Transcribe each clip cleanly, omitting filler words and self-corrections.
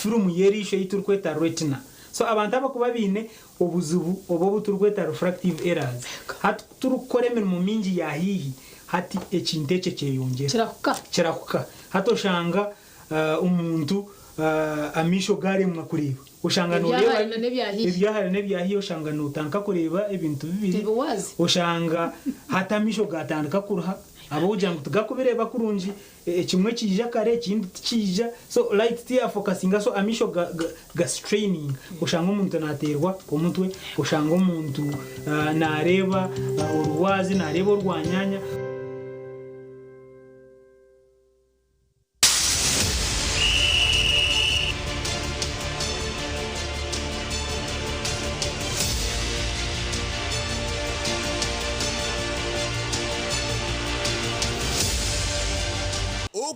film yerisho yiturkweta retina so abantu abakuba bine obuzubu obo turkweta refractive errors hat turukoremera mu mingi yahihi hati ekintece cyeyongera kirakuka hatoshanga umuntu amisho gare mwa kureba ushanga noreba ibyahari nebyahiyo ushanga nutanka kureba ibintu bibiri ushanga hatamisho gatandika kuruha abo ujanga tugakubireba kurunji kimwe kija kare kindi kija so light tia focusing so amisho ga straining ushanga umuntu naterwa umutwe ushanga umuntu nareba urwazi nareba urwanyanya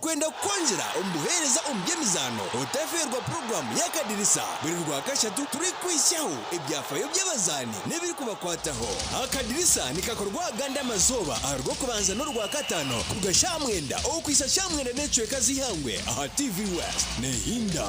Kwenda kwanjira umbuhereza umbyemizano utaferwa program y'akadirisa buri rwa kashatu turi kwishaho ibyafayo by'abazani nebiri kubakwataho akadirisa nikakorwa ganda mazoba arwo kubanza no rwa katano kugashamwenda o kwisa shamwenda necwe kazihangwe aha TV West nehinda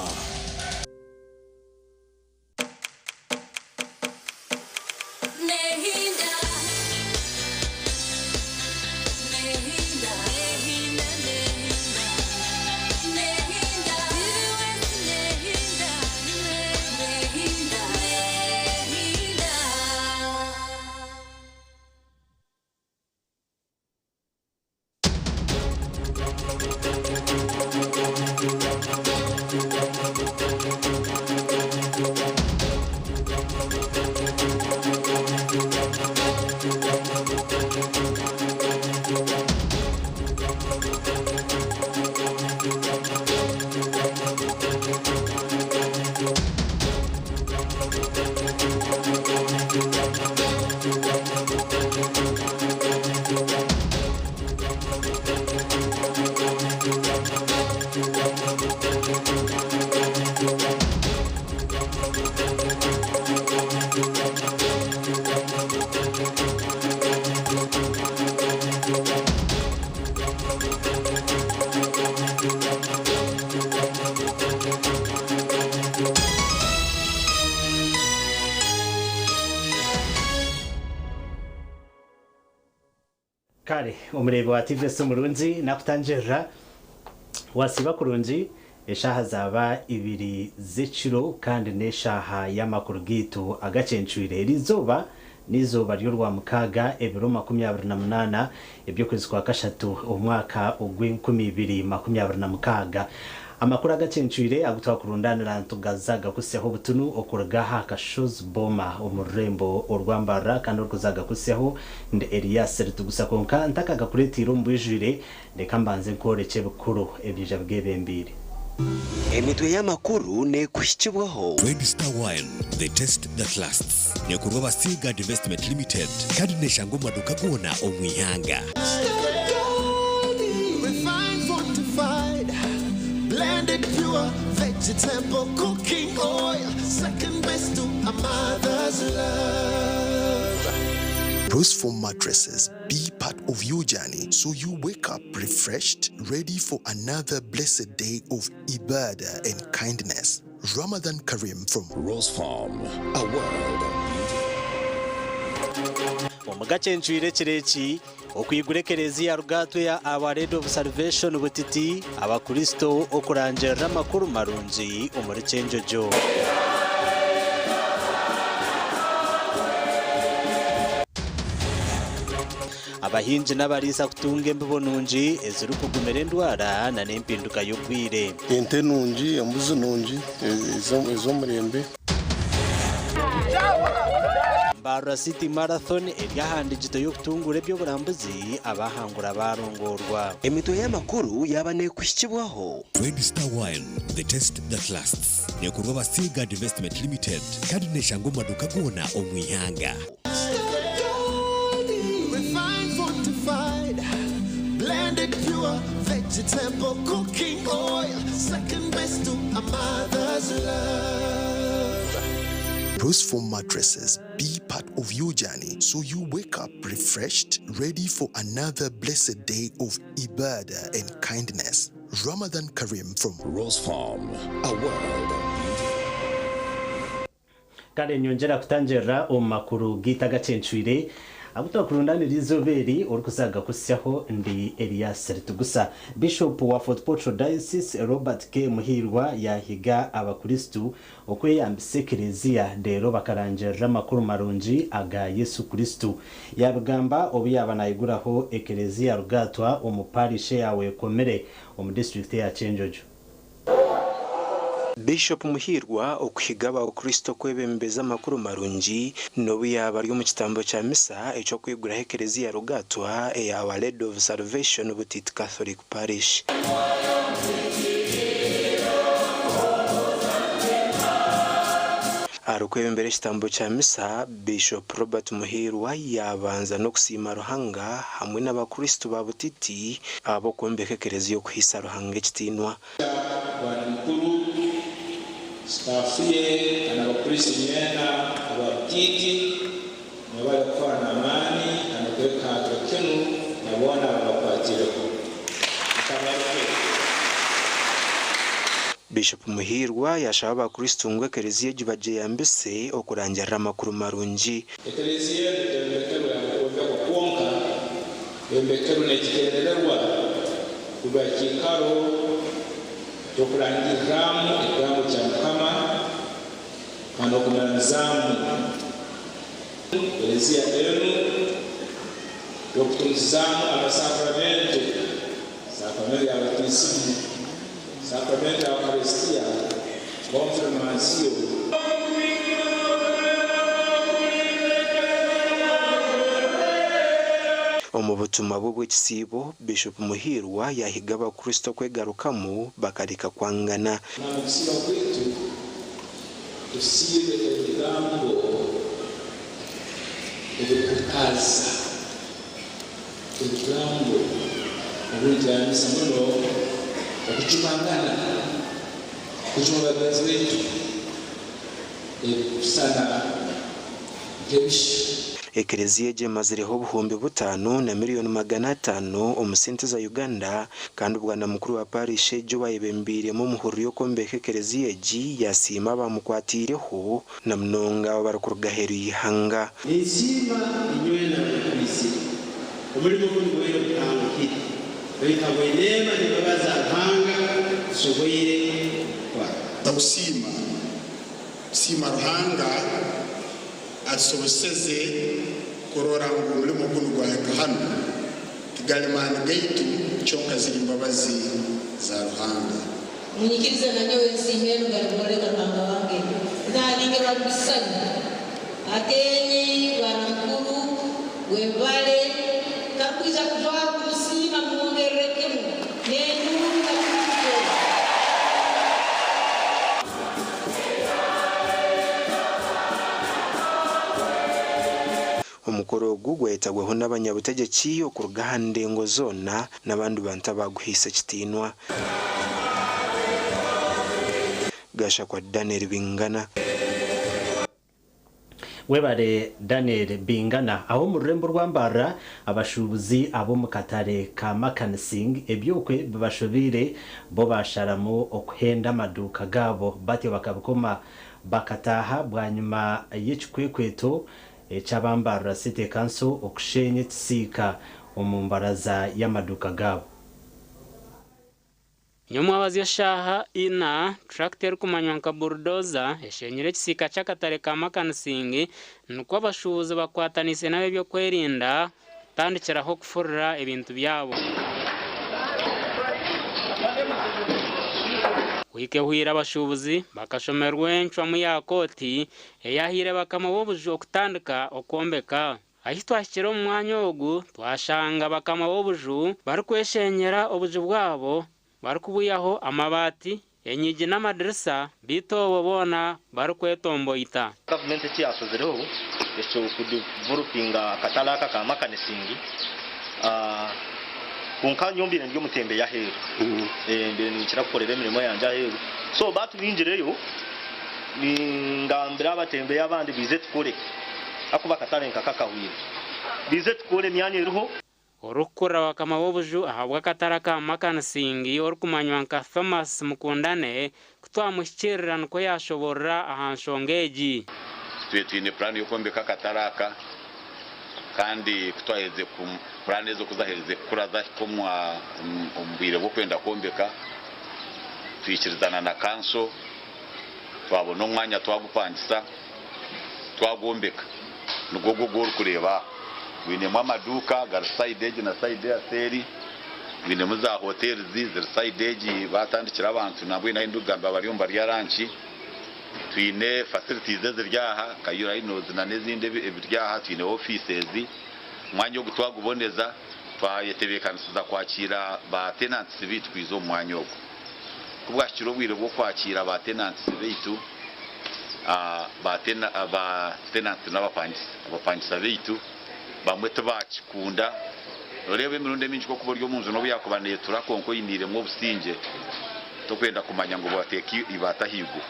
kare umurego wa TV Somurunzi nakutanjera wasiba kurunji eshaha zaba ibiri ziciro kandi neshaha y'amakuru gitu Agacencwire rizoba nizoba ryo rwa mukaga ebiro 28 ebyo kwezi kwa kashatu umwaka ugw'2026 amakuru Agacencwire agutwa kurundanira ntugazaga kuseho butunu okuragaha kashoz boma umurembo urwambara kandi urkuzaga kuseho nde Elias Rutugusa konka ntakaga kuretiro mbwijire ndeka mbanze nkoreke bukuru ebyija bwebembire emitwe y'amakuru ne kushikibwaho Red Star Wine, the taste that lasts. Nekurwa basiga Investment Limited kandi neshango maduka gona omwihanga. Refined, fortified, blended pure vegetable cooking oil, second best to a mother's love. Pros for mattresses, be part of your journey so you wake up refreshed, ready for another blessed day of ibadah and kindness. Ramadan Karim from Rose Farm, a world of beauty. Agacencwire kireki okwigurekerezi ya rugato ya Our Lady of Salvation butiti abakristo okuranjera amakuru marungi omuri Cyenjojo. Abahinji n'abarisa kutunga embibonungi eziri kugumera endwara na n'empinduka y'obwire. Ente nungi embuzi nungi ez'omurembe. Mbarra City Marathon eryahandikito y'okutungura ebyoburambuzi abahangura barongorwa. emitwe y'amakuru yaba ne kushikibwaho Red Star Wine, the taste that lasts. Nekurwa basiga Investment Limited kandi neshango maduka gona omwihanga. Refined, fortified, blended pure vegetable cooking oil, second best to a mother's love. Pros for mattresses, be part of your journey so you wake up refreshed, ready for another blessed day of ibadah and kindness. Ramadan Karim from Rose Farm, a world of kare nyongera kutangira omakuru gita Agacencwire abutakurundanira izoberi orikuzaga kusyaho ndi Elias Rutugusa. Bishop wa Fort Portal Diocese Robert K Muhirwa yahiga abakristu okweyambisa ekereziya ndero bakarangira amakuru marungi aga Yesu Kristu yarugamba obiyaba nayiguraho ekereziya rugatwa omuparishe yawe komere omu district ya Chenjojo. Bishop Muhirwa okuhiga abakristo kwebembeza amakuru marungi n'obuyaba ryo mu kitambo kya misa ekyo kwiguraho ekereziya rugatwa eya Our Lady of Salvation Butiti Catholic Parish. Arukwebembera ekitambo kya misa Bishop Robert Muhirwa yabanza no kusima Ruhanga hamwe n'abakristo ba Butiti abo kwombeka ekereziya okuhisa Ruhanga ekitinwa. Stafiye anabakristo nyena abatiti nabali kufana amani anakweka atokenu na bwana wapatire ko. Bishop Muhirwa yashaba abakristo ngo ekereziya gibaje yambese okurangira amakuru marungi. Ekereziya ndembekero yakobe kukonka ndembekero nekikendererwa kubakikaro tokulangiramu ekigambo kya Mukama kandi okumanzamu ekereziya enu yokutumizamu amasakramento sakramento ya batismu sakramento ya Eucharistia konfirmasio. Omubutumwa bw'ekisiibo Bishop Muhirwa yahiga abakristo kwegarukamu bakareka kwangana. Namukusiba kwetu tusibe ebigambo ebikukaza ebigambo obunjyanisa muno okucumangana kucuma bagenzi betu ebikusana nk'ebisha. Ekereziya gemazireho obuhumbi 5 na miliyoni 500 omusente za Uganda kandi ubwana mukuru wa parish ejo bayibembiremo muhuriro yo kombeka ekereziya egi yasima bamukwatireho na mnonga barakuruga heru yihanga. Ensima inywena kwisi omulimo gwero kutanguki bayikabwenema nibabaza hanga soboyire kwa takusima sima Ruhanga asoboseze korora ngo mulimo guno gwa hano kigalimana gaitu chonka ziri mbabazi za Ruhanga munyikiriza nanyo nsimero galiboneka Ruhanga wange ndaninge babisanya atenye baramukuru webale kakwiza kuva kusima muongerekemu nenduka omukoro gugwetagweho n'abanyabutegeki okuruga handengo zona n'abandi bantu abaguhisa kitinwa. Gasha kwa Daniel Bingana. Webare Daniel Bingana aho mu rurembo rwambara abashubuzi abo mu katare ka Makansing ebyokwe babashobire bo basharamo okuhenda amaduka gabo batyo bakabukoma bakataha bwanyuma y'ekikwekweto echabambara City Council okushenye tsika omumbaraza y'amaduka gabo. Nyomwabazi yashaha ina tractor kumanywanka bulldozer eshenyire kisika cyakatare ka Makansing nuko abashubuzi bakwatanise nabe byo kwerinda tandikiraho kufurira ebintu byabo. Wike huira abashubuzi bakashomerwe encwa mu yakoti eyahire bakamabobujo okutandika okombeka. Ahi twashikira mu mwanya ogu twashanga bakamabobujo barikweshenyera obuju bwabo barikubuyaho amabati enyigi n'amadirisa bitobo bona barikwetomboita. Government yasozereho echo kudevelopinga katalaka ka Makansing kunka nyombire ndyo mutembe ya heru mbe nikira kukorera emirimo yanje heru so batu binjireyo ni ngambira abatembe y'abandi bize tukore akuba katarenka kakahwira bize tukore myanya iriho orukura bakamabobuju ahabwa katara ka Makansing orukumanywa nka Thomas Mukundane kutwamushyikirira nuko yashobora ahanshongeji. twetine plan yo kombeka kataraka kandi kutwaheze ku plan zo kuzaheze kuraza komwa umbire bwo kwenda kombeka twikirizana na kanso twabona umwanya twagupangisa twagombeka nugogo gol kureba winemo amaduka gar side na side ya seri winemo za hotels zizir side batandikira abantu nabwo nahindugamba bari umba rya ranchi twine facilities ziryaha kayura inoze na nezinde ebiryaha twine offices mwanya wo twaguboneza twayetebekanisiza kwakira ba tenants bitu kwizo mwanya wo kubwashiro bwire bwo kwakira ba tenants bitu ba tenants n'abapangisa bitu bamwe tubakikunda urebe imirunde minji ko kuburyo munzu no byakubaneye turakonko yinire mu businge to kwenda kumanya ngo bateki ibatahigo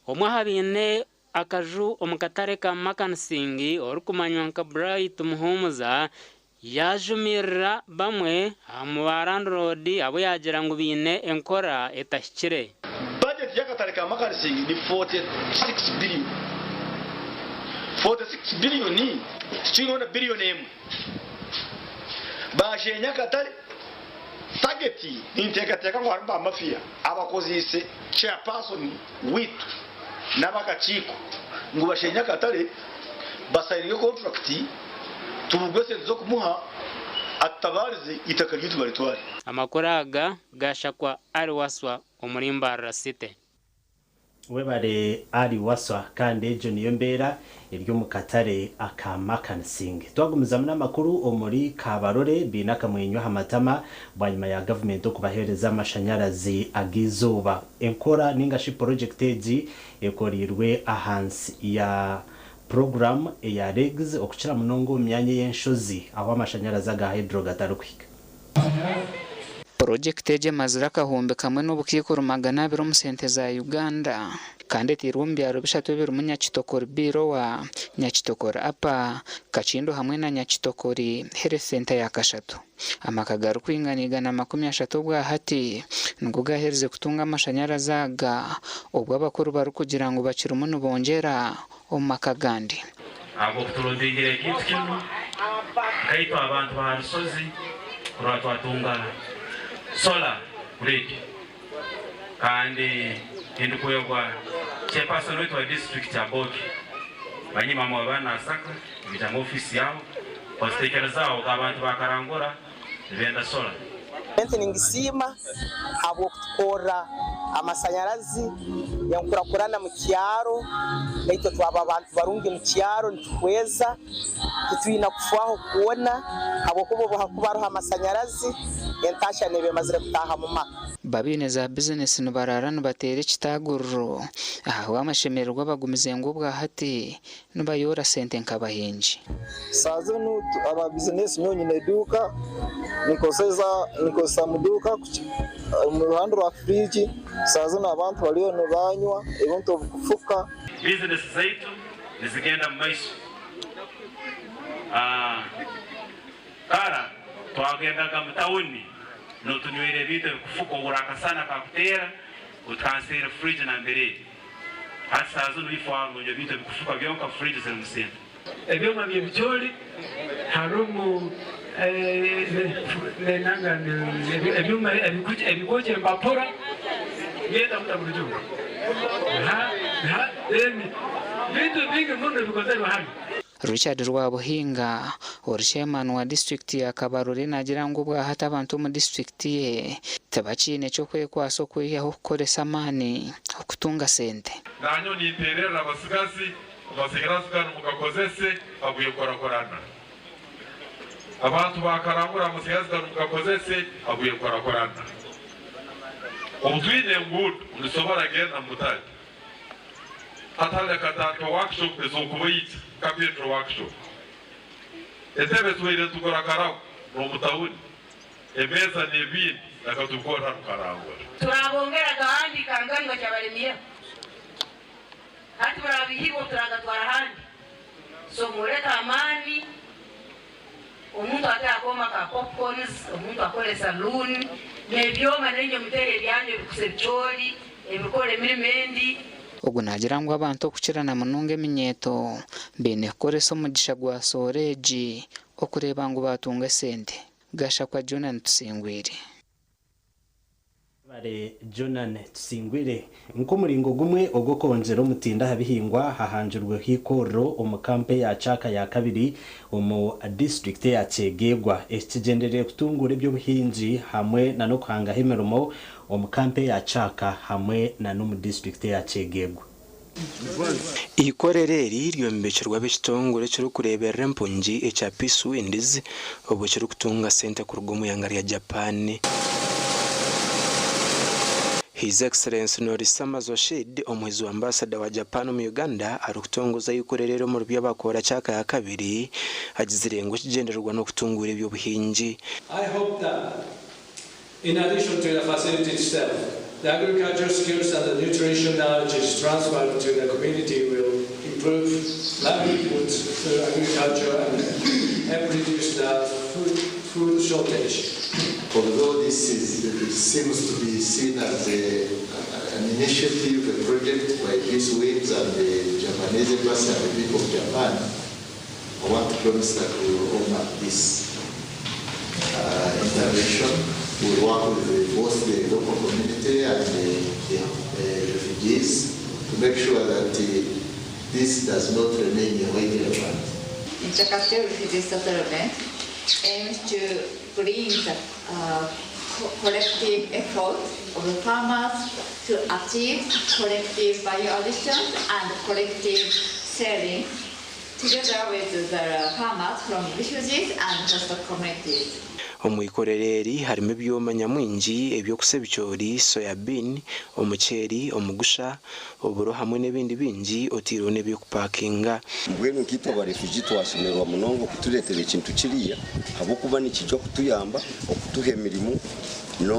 omwahabine akaju omukatare ka makansingi orukumanywa nka Bright Muhumuza yajumirira bamwe mu barandroad abo yagira ngo bine enkora etashikire. Budget y'akatare ka makansingi ni 46 billion. 46 billion ni chingona billion emwe. Baje nyakatare targeti nintekateka ngo haramba amafia abakozise chairperson witu n'abakachiko ngo bashenya katare basayiriye contract tubugwese zo kumuha atabarize itaka ry'utu baritwari. Amakoraga gashakwa ari waswa umurimba rasite webare ari waswa kandi ejo niyo mbera iryo mukatare akamakansingi twagumiza muri amakuru omuri Kabarore binaka mwenyo hamatama banyuma ya government okubahereza amashanyarazi agizuba enkora ningashi project eji ekorirwe ahansi ya program ya regs okuchira munongo myanye y'enshozi aho amashanyarazi aga hydro gatarukika. Project eje mazira kahombe kamwe n'ubukiko rumagana biro mu sente za Uganda kandi tirumbi aro bishatu biro munyachitokori biro wa nyachitokori apa kachindo hamwe na nyachitokori health center ya Kashatu amakagaru kwinganigana 30 bwa hati nguga hereze kutunga amashanyarazi aga ubwo abakuru bari kugira ngo bacira umuntu bongera omakagandi abo turondingire kitino kaito abantu barusozi kuratu atunga solar grid kandi indukuyogwa chairperson wetu wa district ya Boki banyima mu bana Sacco bijamo office yao bastekelezao abantu bakarangura venda solar ningisima habo kukora amasanyarazi yankurakurana mu kiaro naito twaba abantu barungi mu kiaro ntweza kitwina kufaho kuona habo kubo bahakubaroha amasanyarazi entasha nebe mazire kutaha mu maka babine za business nubararana batere kitagurro aho amashemererwa bagumize ngo bwa hati nubayora sente nkabahinji sazo nu aba business nyonyine duka nikosa muduka mu ruhando rwa fridge sazo n'abantu baliyo no banywa ebonto bukufuka business zetu nizigenda maisha kara twagendaga mutawuni no tunywere bite kufuko uraka sana kakutera utansira fridge na mbere hasa zo bifango nyo bite kufuka byonka fridge za musenda ebyo mabye bicholi harumu nanga ebyuma ebikoche mbapora yenda mutaburujo bitu bingi muno bikozerwa hano. Richard Rwabuhinga chairman wa district ya Kabarore nagira ngo bwa hata abantu mu district ye tabachine cyo kwekwaso kwiyaho gukoresa amani okutunga sente nanyo niterera abasigazi mukakozese abuye korakorana abantu bakarangura musigazi mukakozese abuye korakorana ubwine ngudu ulisobora genda mutali atale kataka workshop ezokubayitsa capital workshop etebe tuwire tukora karako no mutawuni emeza nebindi nakatukora tukarangura turabongera gahandi kangango cyabaremiye hati barabihibo turagatwara handi so mureka amani umuntu atakoma ka popcorns umuntu akore saloon nebyoma nenye mutere byanje bikusecholi ebikore milimendi ogu nagira ngu abantu okukirana munonga eminyeeto bine kukoresa omugisha gwa soreegi okureba ngu batunga sente. Gashakwa Jonan Tusingwire. Bare Jonan Tusingwire nk'umuringo gumwe ogwo konjera omutinda habihingwa hahanjirwe hikorro omu kampe ya Chaka ya kabiri omu district ya Chegegwa ekigenderere kutungura eby'obuhingi hamwe na no kuhanga emirimo omu kampe ya Chaka hamwe na no mu district ya Chegegwa. Ikorereri ryombekerwa b'ekitongole kiri kureberera empungi ekya Peace Winds obwo kiri kutunga sente ku rugomo yangari ya Japan. His Excellency Norisama Zoshid omuhizi wa ambassador wa Japan mu Uganda arukutongoza ikorerero mu by'abakora Chaka ya kabiri agizirengo kigendererwa no kutungura eby'obuhingi. I hope that in addition to the facility itself, the agricultural skills and the nutrition knowledge is transferred to the community will improve livelihoods through agriculture and help reduce the food shortage. Although it seems to be seen as an initiative, a project by Peace Winds and the Japanese embassy and the people of Japan, I want to promise that we will honor this intervention. We will work with both the local community and the refugees to make sure that this does not remain a waiting fund. Jakarta Refugee Settlement aims to bring the collective effort of the farmers to achieve collective value addition and collective selling together with the farmers from refugees and host communities. Omuikorereri harimo ebyoma nyamwingi ebyokusebicyori soyabin omuceri omugusha oburo hamwe n'ebindi bingi otiro n'ebyokupakinga. Mbwenu nkitwa ba refugee twashomerwa munongo kutuletera ekintu kiriya habukuba nikijja kutuyamba okutuha emirimu no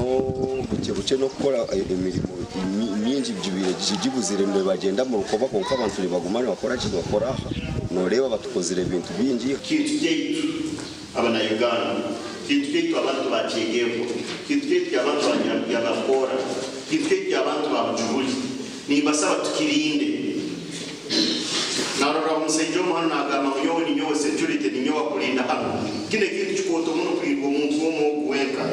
bukebuke no gukora emirimo mingi byibire gigibuzire mbe bagenda mu rukoba konka abantu libagumana bakora kintu bakora noreba batukozire ibintu bingi kitujye abana Uganda kitujye abantu bakegeko kitujye abantu banyabakora kitujye abantu babujuli ni basaba tukirinde narora musenjo mwana agama yoni nyo security ni nyo kulinda hano kine kintu kikoto muno kwirwa umuntu wo gwenka.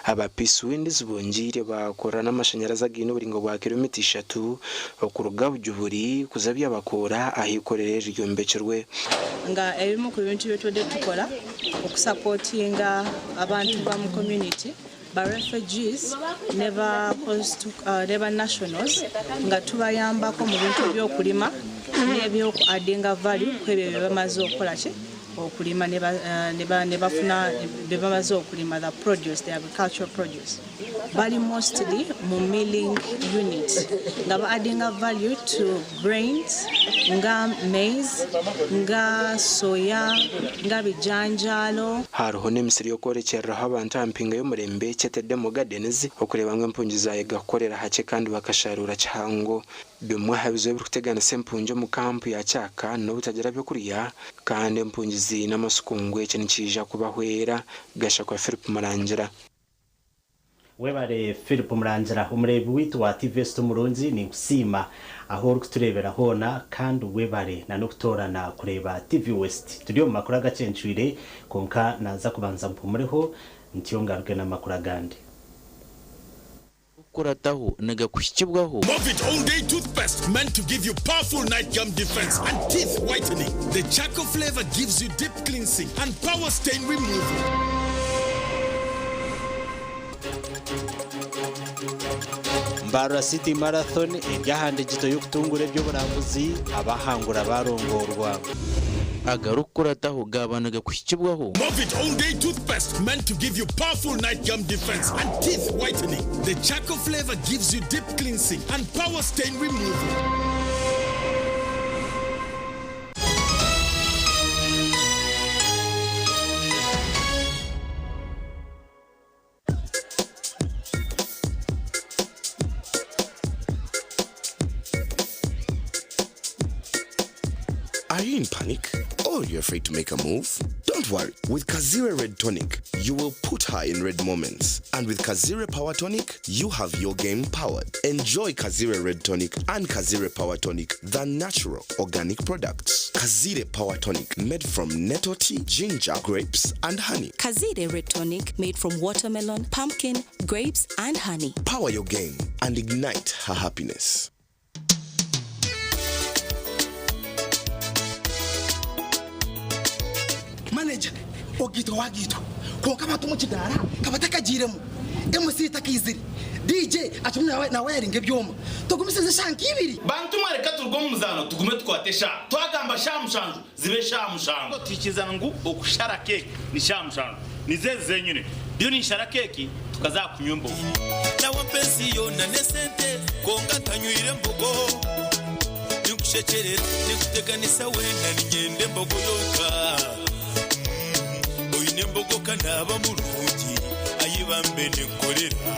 Aba Peace Winds bongire bakora n'amashanyarazi agino buringo bwa kilometero 3 okuruga bujuburi kuzabya bakora ahikorere ryombekerwe nga ebimu ku bintu byotode tukola okusupportinga abantu ba mu community ba refugees never nationals nga tubayambako mu bintu by'okulima n'ebyo addinga value kwebyo bamaze okola ki okulima ne bafuna bebamaze okulima the produce, the agricultural produce bali mostly mu milling units nga ba adding a value to grains nga maize nga soya nga bijanjalo. Hariho n'emisiri yokorekereraho abantu ampinga y'omurembe kyetedde mu gardens okureba ngo empungi zayegakorera hake kandi bakasharura kihango bimwe habizo bikutegana sempunje mu kampu ya Chaka no butagira byo kuriya kandi empungi zina amasukungwe cyo nikija kubahwera. Gashakwa Philip Murangira. Webare Philip Murangira umurebi witu wa TVS Murunzi ni kusima aho uri kuturebera hona kandi webare na no kutorana kureba TV West tudio makuru agacencwire konka naza kubanza mpumureho ntiyongaruke na makuru agandi kurataho nagakushikibwaho. Movit All Day Toothpaste meant to give you powerful night gum defense and teeth whitening. The Sacco flavor gives you deep cleansing and power stain removal. Mbara City Marathon ibyahande gito yo kutungura by'uburambuzi abahangura barongorwa agarukurataho gabanaga kushikibwaho. Movit All Day Toothpaste meant to give you powerful night gum defense and teeth whitening. The Sacco flavor gives you deep cleansing and power stain removal. Are you in panic? Or you're afraid to make a move? Don't worry. With Kazire Red Tonic, you will put her in red moments. And with Kazire Power Tonic, you have your game powered. Enjoy Kazire Red Tonic and Kazire Power Tonic, the natural organic products. Kazire Power Tonic, made from nettle tea, ginger, grapes, and honey. Kazire Red Tonic, made from watermelon, pumpkin, grapes, and honey. Power your game and ignite her happiness. Manager, ogito wagito. Ko kama tumuchidara, kabataka jiremu. MC takiziri. DJ atumwe na wearinge byoma. Tugumisize shanki ibiri. Bantu mareka turgo muzano tugume twatesha. Twagamba shamushanju zibe shamushanju. Tukizana ngo okushara keke ni shamushanju. Nizeze nyine. Byo ni shara keke tukaza kunyumba. Nawa pensiyo na nesente konga tanyuire mbogo. Nikushecherera nikuteganisa wenda ninyende mbogo yoka. Oyine kanaba mulungi ayibambe nekolera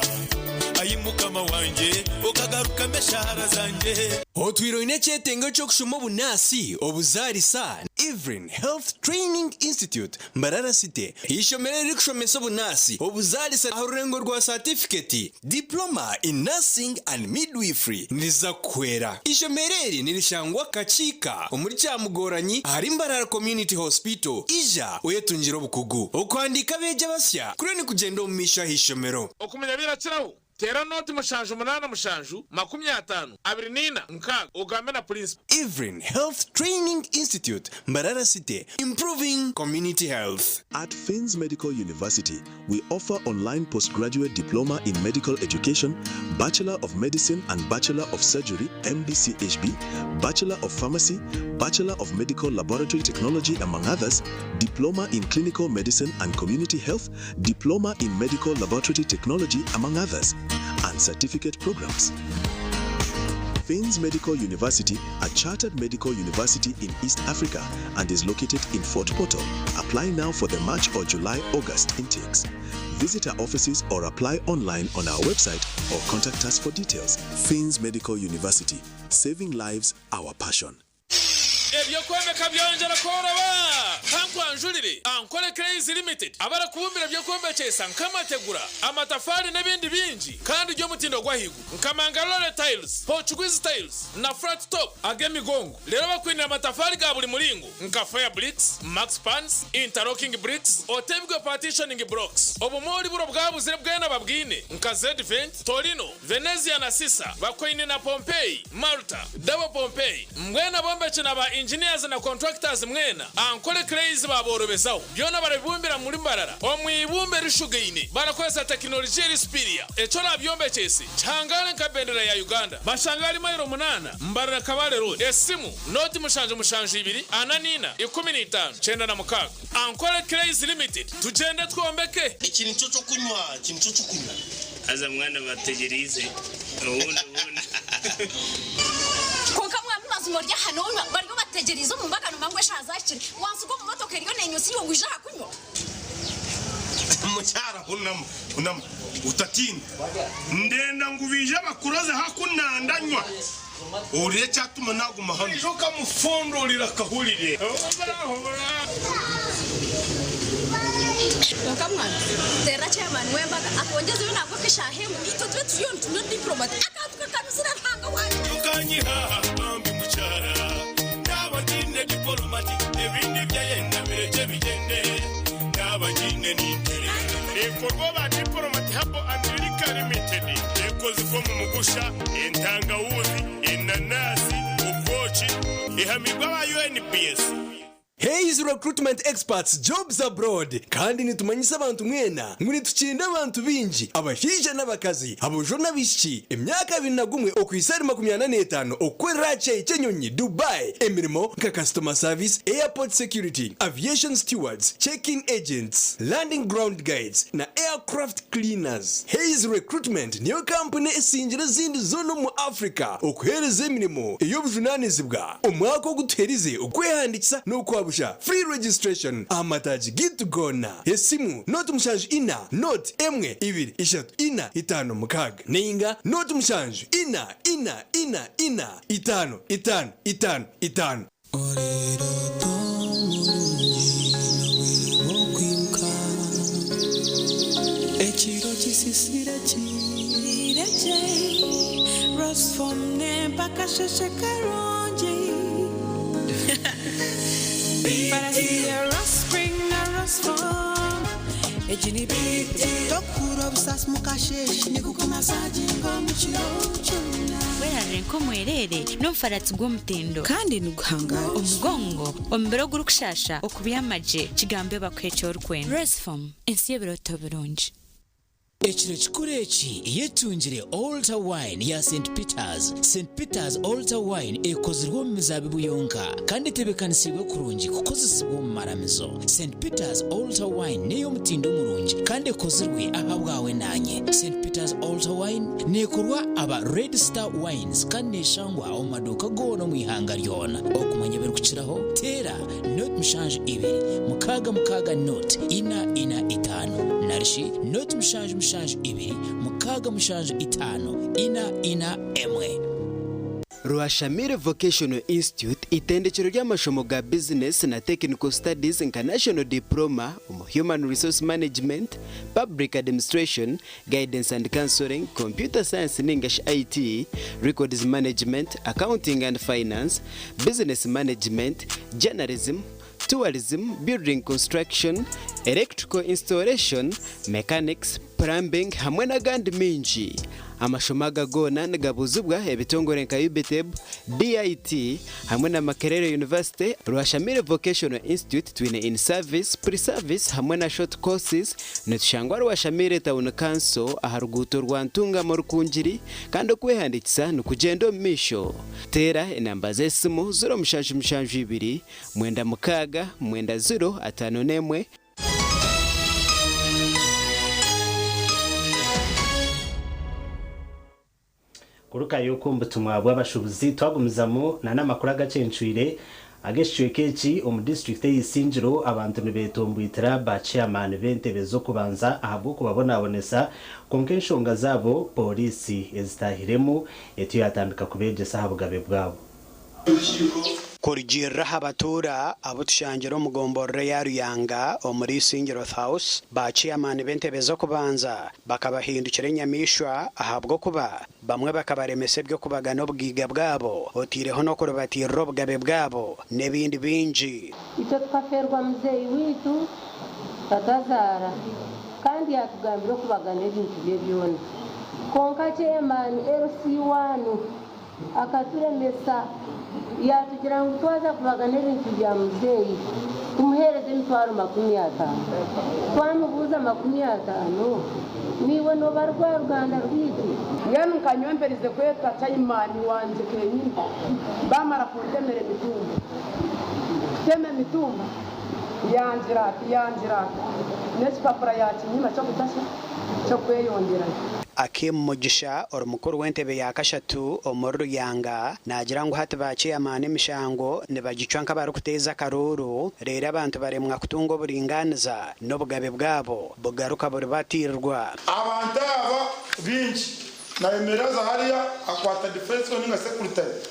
ayimukama wanje okagaruka meshara zanje otwiro inecyetengo cyo kushoma bunasi obuzarisa Evelyn Health Training Institute Mbarara City ishomere rikushomesa bunasi obuzarisa arurengo rwa certificate diploma in nursing and midwifery niza kwera ishomereri nirishangwa kachika umuri cyamugoranyi hari Mbarara Community Hospital ija oyetunjiro bukugu okwandika beje basya kuri ni kugenda umisha hishomero okumenya birakiraho tera noti mushanju munana mushanju 50 abrinina nkaga ugambe na principal. Evelyn Health Training Institute Mbarara City, improving community health. At Fins Medical University, we offer online postgraduate diploma in medical education, Bachelor of Medicine and Bachelor of Surgery (MBCHB), Bachelor of Pharmacy, Bachelor of Medical Laboratory Technology, among others, Diploma in Clinical Medicine and Community Health, Diploma in Medical Laboratory Technology, among others, and certificate programs. Fins Medical University, a chartered medical university in East Africa and is located in Fort Portal. Apply now for the March or July-August intakes. Visit our offices or apply online on our website or contact us for details. Fins Medical University, saving lives, our passion. Ebyo kwemeka byongera koroba kankwanjulire ankole Crazy Limited abara kubumbira byo kwembekesa nkamategura amatafari n'ebindi bingi kandi ryo mutindo gwahigu nkamangalole tiles Portuguese tiles na flat top agemigongo lero bakwinira amatafari ga buli mulingo nka fire bricks max pans interlocking bricks otebwe partitioning blocks obumori buro bwabuzire bwena babwine nka Z-Vent Torino Venezia na Sisa bakwine na Pompeii Malta double Pompeii mwena bombeche na ba engineers na contractors mwena ankole Crazy baborobezaho byona barabibumbira muri Mbarara omwibumbe rishugeine barakwesa technology rispiria eco nabyombecyese cyangale nkabendera ya Uganda bashangari mayiro 8 Mbarara Kabale road esimu noti mushanje 2 ananina 15 cyenda na mukaga ankole Crazy Limited tugende twombeke ikintu cyo kunywa aza mwana bategerize ubundi konka mwana mazumorya hano bari bategeriza mu mbagano mangwe shazakiri wansuko mu motoka iriyo nenyusi yo ngwija hakunywa mucyara unam utatinda ndenda ngubije bakuroze hakunandanywa uriye cyatuma naguma hano joka mufondorira kahurire konka mwana tera chairman wembaga akongeza yo nako kishahe mu ito twe tuyo tuno diplomat akatuka kanuzira ntanga waje ukanyiha ambi mucyara n'abagine diplomatic ebindi byayenda bireje bigende n'abagine n'intere ekorwa ba diplomatic habo America Limited ekoze fo mu mugusha entangawuzi inanasi ukochi ihamigwa ba UNPS. Hayes Recruitment Experts Jobs Abroad kandi nitumanyisa abantu mwena nguri tukinda abantu binji abashije n'abakazi abojona bishiki emyaka 21 okwisari 85 okwerache icyenyonyi Dubai emirimo nka customer service airport security aviation stewards check-in agents landing ground guides na aircraft cleaners. Hayes Recruitment niyo company esinjira zindi zono mu Africa okuhereza emirimo iyo bujunanizibwa omwaka oguterize okwehandikisa no free registration amataji gitu gona esimu not mushanju ina not emwe ibiri ishatu ina itano mukaga ninga not mushanju ina itano itano. from Nempaka Shakaronji. But I see a rust spring, a rust farm. A genie beat, Dokuro Sas Mukashe, Nikukuma Sajingo Muchina. Renko mwerere n'umfaratsi bw'umutindo kandi nuguhanga umugongo ombero gurukushasha okubiyamaje kigambe bakwecho rukwenda Resform ensiye biroto birunji Ekiro kikureki yetungire Altar Wine ya St. Peters. St. Peters Altar Wine ekozirwe mu mizabibu yonka kandi tebekanisibwe kurungi kukozesebwa mu maramizo. St. Peters Altar Wine neyo mutindo murungi kandi ekozirwe ahabwawe nanye. St. Peters Altar Wine nekorwa aba Red Star Wines kandi neshangwa mu maduka gono mu ihanga ryona. Okumanya berukiraho tera note mshanje ibiri mukaga note ina itano narishi note mshanje ibiri mukaga mushanje itano ina emwe. Ruashamire Vocational Institute itendekero ry'amashomo ga business na technical studies international diploma human resource management, public administration, guidance and counseling, computer science and English IT, records management, accounting and finance, business management, journalism, tourism, building construction, electrical installation, mechanics, plumbing hamwe n'agandi minji. Amashomaga gona nagabuzubwa ebitongore nka UBTEB, DIT hamwe na Makerere University. Ruashamire Vocational Institute twine in service, pre-service hamwe na short courses. Netushangwa Ruashamire Town Council aharuguto rwantunga mu Rukungiri kandi okwehandikisa nukugendo misho. Tera enamba zesimu 0772 9 0 kuruka yuko mbutumwa bw'abashubuzi twagumizamo na namakuru agacencwire ageshwe keki mu district y'Isinjiro abantu nibetombuitira ba chairman b'entebe zo kubanza ahabwo kubabonabonesa konke nshonga zabo polisi ezitahiremo etu yatambika kubegesa habugabe bwabo Korjira habatura abutushangiro mugomborre ya Ruyanga omuri Singiro House ba chairman b'entebe zo kubanza bakabahindukira nyamishwa ahabwo kuba bamwe bakabaremese byo kubagana obwiga bwabo otireho no kurobatira obgabe bwabo nebindi binji icyo twaferwa muzei witu tatazara kandi yatugambira kubagana ibintu bye byona konka chairman LC1 akaturemesa yatugira ngo twaza kubagana ibintu bya muzeyi tumuhereze imitwaro 50 twamubuza 50 niwe no barwa Rwanda rwiti yanu kanyombereze kweta chaimani wanje kenyi bamara kutemere mitumba teme mitumba yanjira nesipapura yakinyima cyo kutasha cyo kweyongera Akim Mugisha orumukuru w'entebe ya kashatu omuru Ruyanga nagira ngo hati ba chairman emishango ne bagicwanka bari kuteza karuru rero abantu baremwa kutunga oburinganiza n'obugabe bwabo bugaruka buri batirwa abantu aba binji na emeraza hariya akwata defense n'inga secretary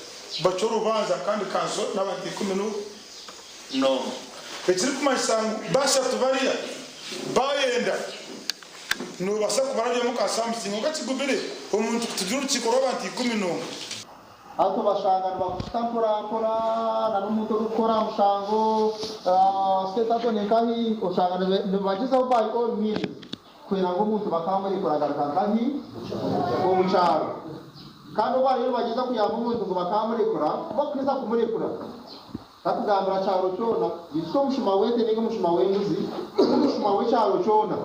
bacho rubanza kandi kanso n'abandi 10 no ekiri kumashango basha tubariya bayenda nubasa kubarabye mukasamsingo gakigubire umuntu kutugira ukikoro banti 10 Alto bashanga bakutampura na n'umuntu ukora mushango setato nekahi usanga bagize by all means kwera ngo umuntu bakamuri kuragaruka kahi ko mucharo kandi bari bagize kuyamba umuntu ngo bakamuri kura bakwiza kumurekura takugambira cyaro cyona biso mushima wete ningo mushima wenguzi mushima we cyaro cyona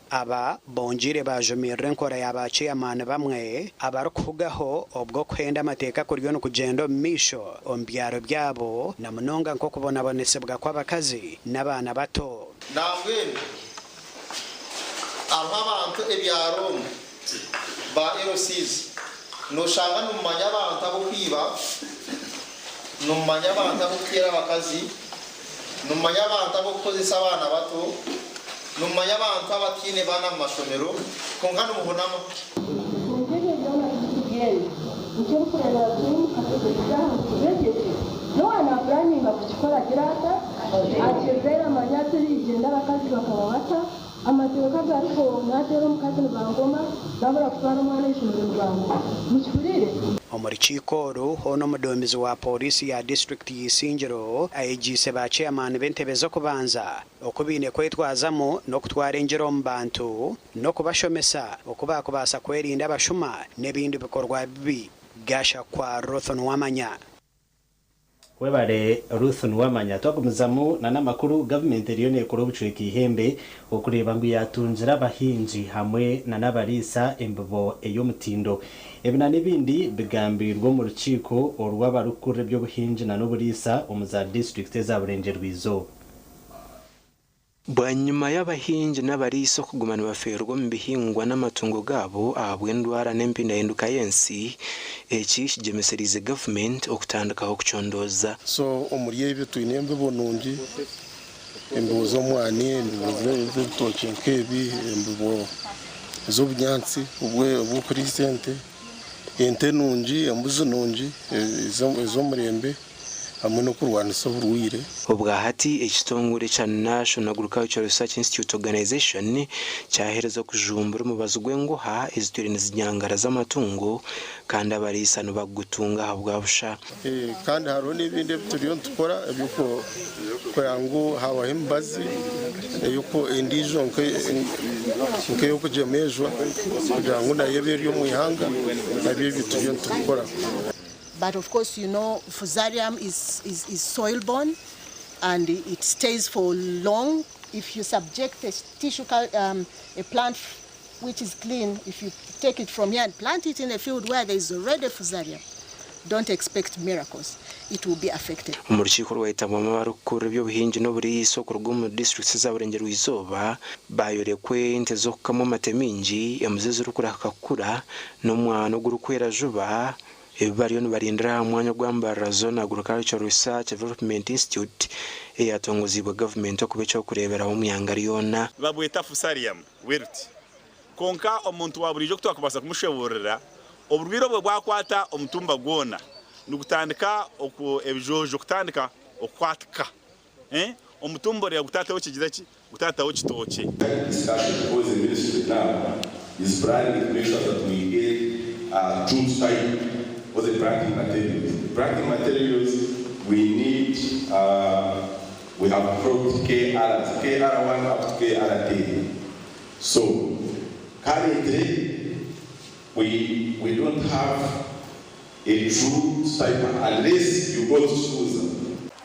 aba bonjire bajumire nkora yabaciye amane bamwe abarukugaho obwo kwenda amateka kuryo no kugendo misho ombyaro byabo na munonga nko kubona bonesebwa kw'abakazi n'abana bato namwe abantu ebyaro ba LCs no shanga numanya abantu abo kwiba numanya abantu abo kira abakazi numanya abantu abo kukozesa abana bato numanya abantu abatine bana mu mashomero konkana umuhunamo Noana planning of chikola kirata achezera manyatiri jenda bakazi bakabawata amateka gariho mwatera omukazi nibangoma nabura kutwara omwana ishomero nibangoma mukihurire omuri kikoro hono omuduumizi wa polisi ya district y'isingiro ayegise ba chairman b'entebe z'okubanza okubiine kwetwazamu n'okutwara enjero omu bantu n'okubashomesa okuba kubaasa kwerinda abashuma n'ebindi bikorwa bibi. Gasha kwa Ruthun Wamanya. Webare Ruthun Wamanya twakumizamu na namakuru government eriyone ekora obucweki ihembe okureba ngu yatungira abahingi hamwe na n'abarisa embibo ey'omutindo ebina n'ebindi bigambirwa mu rukiko orw'abarukura by'obuhingi na n'oburisa omu za district ezaburenje rwizo. Bwanyuma y'abahingi n'abariisa okugumana baferwa mu bihingwa n'amatungo gabo ahabwa endwara n'empindahinduka y'ensi eki kigemeserize gavumenti okutandikaho okucondoza. So omuri ebyo twine embibo nungi, embibo z'omwani, embibo z'ebitookye nk'ebi, embibo z'obunyansi obw'okuri sente, ente nungi, embuzi nungi ez'omurembe hamwe no kurwanisa oburwire. Obwahati ekitongole kya National Agricultural Research Institute Organization cyahereza kujumbura umubazi gw'engoha ezitwire nizinyangara z'amatungo kandi abariisa nibagutunga habwabusha. Kandi hariho n'ebindi ebituriyo nitukora eby'uko kugira ngu habaho emibazi ey'uko endiijo nk'ey'okugyemeejwa kugira ngu nayo ebe eri omu ihanga nabyo ebituriyo nitukora. But of course, you know, fusarium is soil-borne and it stays for long. If you subject a plant which is clean, if you take it from here and plant it in a field where there is already fusarium, don't expect miracles. It will be affected. Mu rukiko rwahitamwamo abarukura by'obuhingi n'oburiisa okuruga mu district z'aburengera rw'izooba bayorekwe ente z'okukama amate mingi emize zirikura kakura n'omwana ogurikwera juba ebibariyo nibarindira aha mwanya gw'ambarra Zone Agricultural Research Development Institute eyatongozibwa gavumenti okuba ekyokureeberaho omu ihanga ryona. Babweta fusarium weruti konka omuntu wa bulijjo kutwakubasa kumusheborera oburwire obwo bwakwata omutumba gwona nigutandika ebijojo kutandika okwatika omutumba orya gutataho kigira ki gutataho kitooke. Is planning to make sure that we get tools type for the planting materials. Planting materials, we need, we have approved KR1 up to KR10. So currently, we don't have a true type unless you go to schools.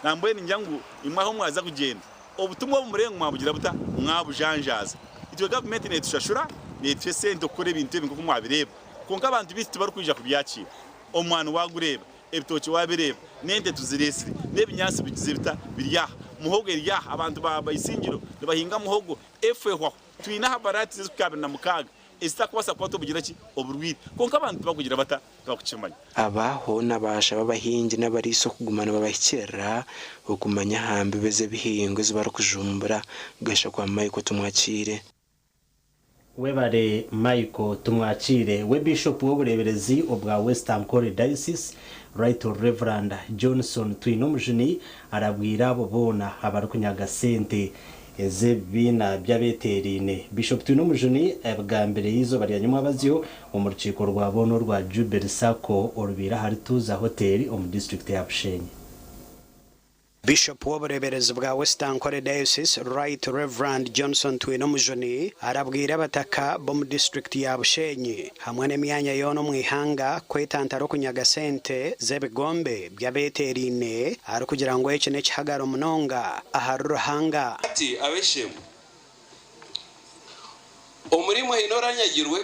Nambweni njangu imwaho mwaza kugenda. Obutumwa bumurengo mwabugira buta mwabujanjaza. Itwe government netushashura netwe sente okora ebintu ebinko kumwabireba. Konka abantu bisi bari kwija kubyakira. Omwana wagureba ebitoki wabireba nende tuziresire n'ebinyansi bigize bita birya muhogo irya abantu bayisingiro bahinga muhogo efweho twina habarati zikabira na mukaga esitakubasa kwato bugira ki oburwire konka abantu bakugira bata bakukimanya abaho nabasha babahingi n'abariso kugumana babahikera okumanya hambe beze bihingo zibara kujumbura gasha kwa Michael tumwakire. Webare Michael tumwakire we bishop w'obureberezi obwa Western Core Diocese Right Reverend Johnson Twinomujuni arabwira abo bona abari kunyaga sente ezebina by'abeterine. Bishop Twinomujuni abwambere yizo bari yanyuma baziyo mu rukiko rwa bono rwa Jubilee Sacco orubira hari tuza hotel mu district ya Bushenyi. Bishop w'obureberezi bwa Western Core Diocese Right Reverend Johnson Twinomujuni arabwira abataka bo mu district ya Bushenyi hamwe n'emyanya yono mu ihanga kwetantara okunyaga sente z'ebigombe by'abeterine ari kugira ngo eki n'ekihagaro munonga aha ruhanga. Ati abeshemu omurimo inoranyagirwe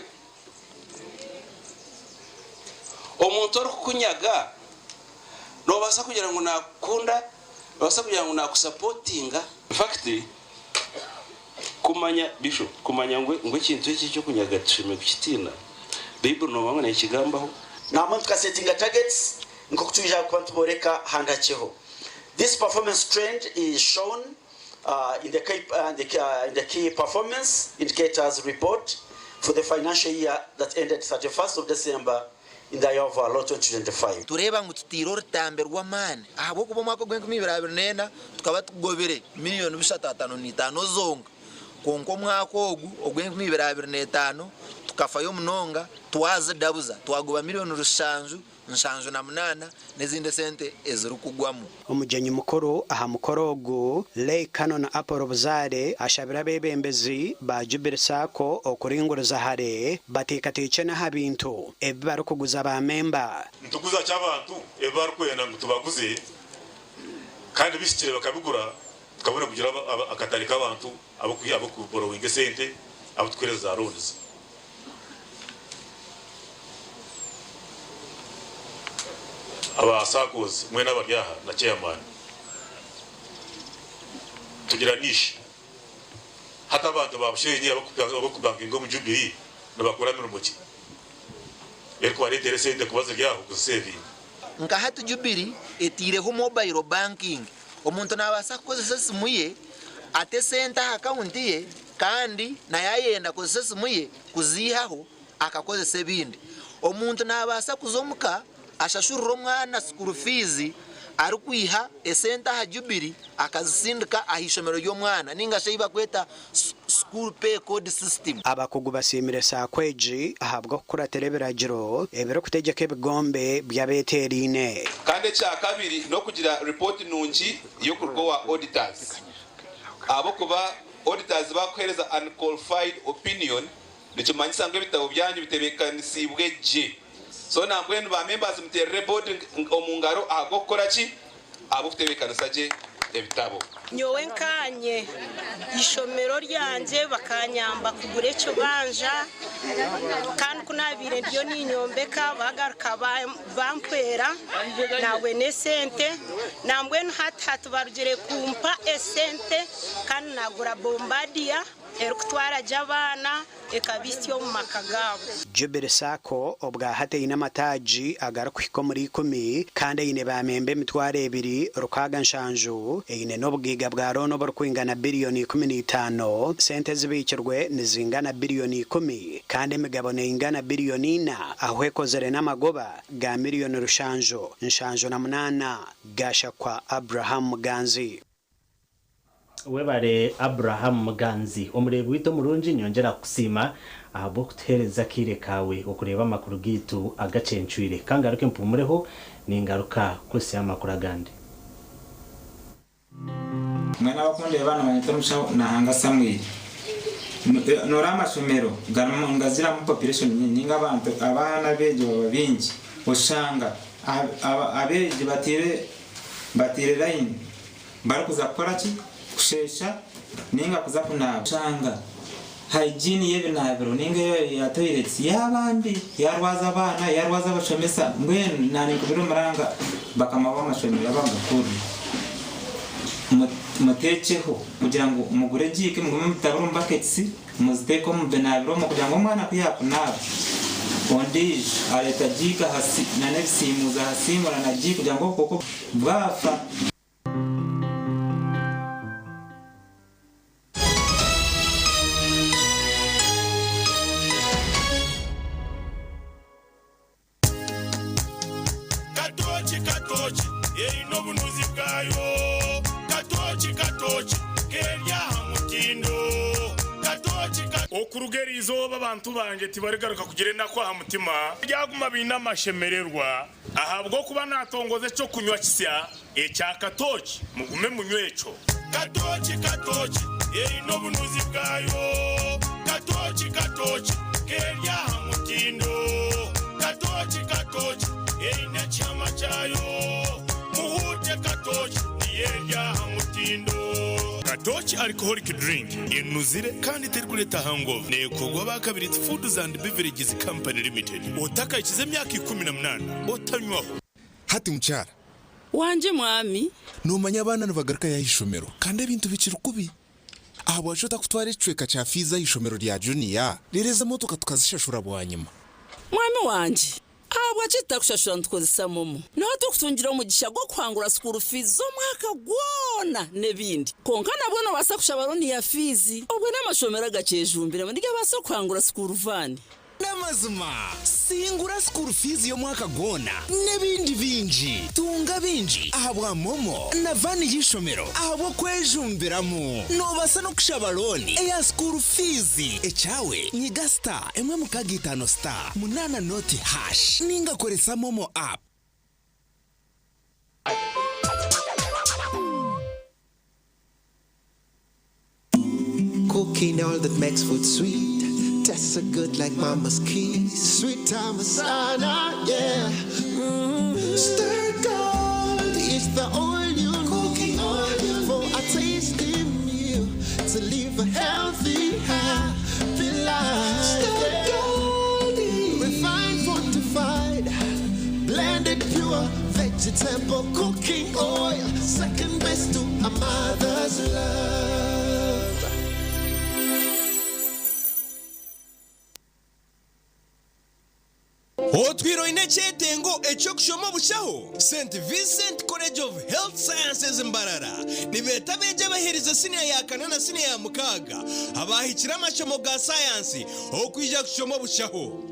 omuntu ori kukunyaga nobasa kugira ngo nakunda basa kugira ngo nakusupportinga. In fact kumanya bishop kumanya ngo ikintu iki cyo kunyaga tushime kukitina Bible no bamwe n'ekigambaho namuntu kasetinga targets nko kutujja kwantu boreka handacheho. This performance trend is shown in the key performance indicators report for the financial year that ended 31st of December in the year of 2025. Tureba ngo tutiro rutambe rw'amani ahabo kubo mwako gwe 2024 tukaba tugobere miliyoni 35 zonga konko mwaka ogu ogw'enkumi ibiri abiri n'etaano tukafayo munonga twazidabuza twagoba miliyoni nshanju na munana n'ezindi sente eziri kugwamu. Omugenyi mukuru aha mukoro ogu Lay Canon Apollo Buzare ashabira abebembezi ba Jubilee Sacco okuringuriza hare bateekateekye n'aha bintu ebi barikuguza ba memba. Ntuguza cy'abantu ebi barikwenda ngo tubaguze kandi bishikire bakabigura tukabona kugira akatari k'abantu abo kuborowinga sente abo tukwereza loans. Aba Saccos mwe n'abaryaha na chairman tugira nishi hata abantu babushenye abo kubankinga mu Jubilee n'abakora mu muki eriko aretere sente kubaza ryaho ku saving nka hatu Jubilee etireho mobile banking omuntu nabasa kukozesa simu ye ate sente account ye kandi nayayenda kukozesa simu ye kuzihaho akakozesa ebindi omuntu nabasa kuzomuka ashashurira omwana school fees ari kwiha esente aha Jubilee akazisindika ahishomero y'omwana ninga sheiba kweta school pay code system. Abakugu basimire Sacco egi ahabwa kukura tereberagiro ebiro kutegeka ebigombe by'abeterine kandi cya kabiri no kugira report nungi yo kurwa auditors abo kuba auditors bakwereza unqualified opinion nikimanyisa ngo ibitabo byanyu bitebekanisiibwe je so nambwe ba members mutere board omungaro agokora ki abo kutebekanisa je ebitabo nyowe nkanye ishomero ryanje bakanyamba kugura ecyo banja kandi kunabire byo ninyombeka bagaruka bampera nawe ne sente nambwe hatu barugere kumpa esente kandi nagura bombardia erukutwara jabana ekabisyo mu makagabo. Jubilee Sacco obwa hate ina mataji agarukwiko muri 10 kandi ine ba membe mitware 2 rukaga nshanju ine nobwiga bwa rono barkwingana billioni 15 sente zibikirwe nizingana billioni 10 kandi imigabo ingana billioni 4 ahwekozere n'amagoba ga miliyoni rushanjo nshanjo na munana gasha kwa Abraham Muganzi. Webare Abraham Muganzi omurebe wito murunji nyongera kusima abo kutereza kire kawe okureba makuru gitu Agacencwire kangaruke mpumureho ningaruka kusi amakuru agandi mwana bakunde bana banyetarusha nahanga Samuel norama somero ngazira mu population nyinga abantu abana beje babinji oshanga abeje batire line barakuza koraki kushesha ninga kuza kuna shanga hygiene y'ebinabiro ninga ya toilets y'abandi yarwaza abana yarwaza abashomesa mbwene nani kubiro maranga bakama bamashomera bagakuru mutecheho kugira ngo umugure jike mutabura buckets muziteko mu benabiro mu kugira ngo umwana kuyakunaba ondije aleta jika hasi na nefsimu za hasimura na jike kugira ngo koko bwafa katochi yeino bunuzi bwayo katochi kerya hamutindo katochi okurugeri izoba abantu banje tibaregaruka kugire nakwa hamutima ryaguma bina mashemererwa ahabwo kuba natongoze cyo kunywa kisya ecya katochi mugume munywecho katochi yeino bunuzi bwayo katochi kerya hamutindo katochi yeina chama chayo muhute katochi yerya hamutindo katochi alcoholic drink inuzire kandi terkuleta hangover nekogwa bakabiri Foods and Beverages Company Limited otaka ikize myaka 18 otanywaho hati mchara wanje mwami numanya abana nabagaruka yahishomero kandi ibintu bicira kubi abo washota kutwara icweka cha fiza yishomero rya junior rireza motoka tukazishashura bwanyuma mwami wanje abwa chita kushashura ntukozesa momo no tukutungira umugisha gwo kwangura school fees zo mwaka gwona nebindi konkana bwono basa kushabaroni ya fees obwo n'amashomera gacejumbira ndiga basa kwangura school van n'amazima singura school fees yo mwaka gona n'ibindi binji tunga binji ahabwa momo na vani y'ishomero ahabo kwejumbiramo nobasa no kushabaloni eya school fees echawe nyiga star emwe mukagitano star munana noti hash ninga koresa momo app. Cooking all that makes food sweet, tastes so good like mama's kiss. Sweet Tamasana, yeah. Stir gold is the oil you cooking oil for a tasty meal to live a healthy, happy life. Stir gold, refined, fortified, blended pure vegetable cooking oil, second best to a mother's love. Otwiro inechetengo echokushomo bushaho St. Vincent College of Health Sciences Mbarara nibeta beje baheriza senior ya kanana senior ya mukaga abahikira amashomo ga science okwija kushomo bushaho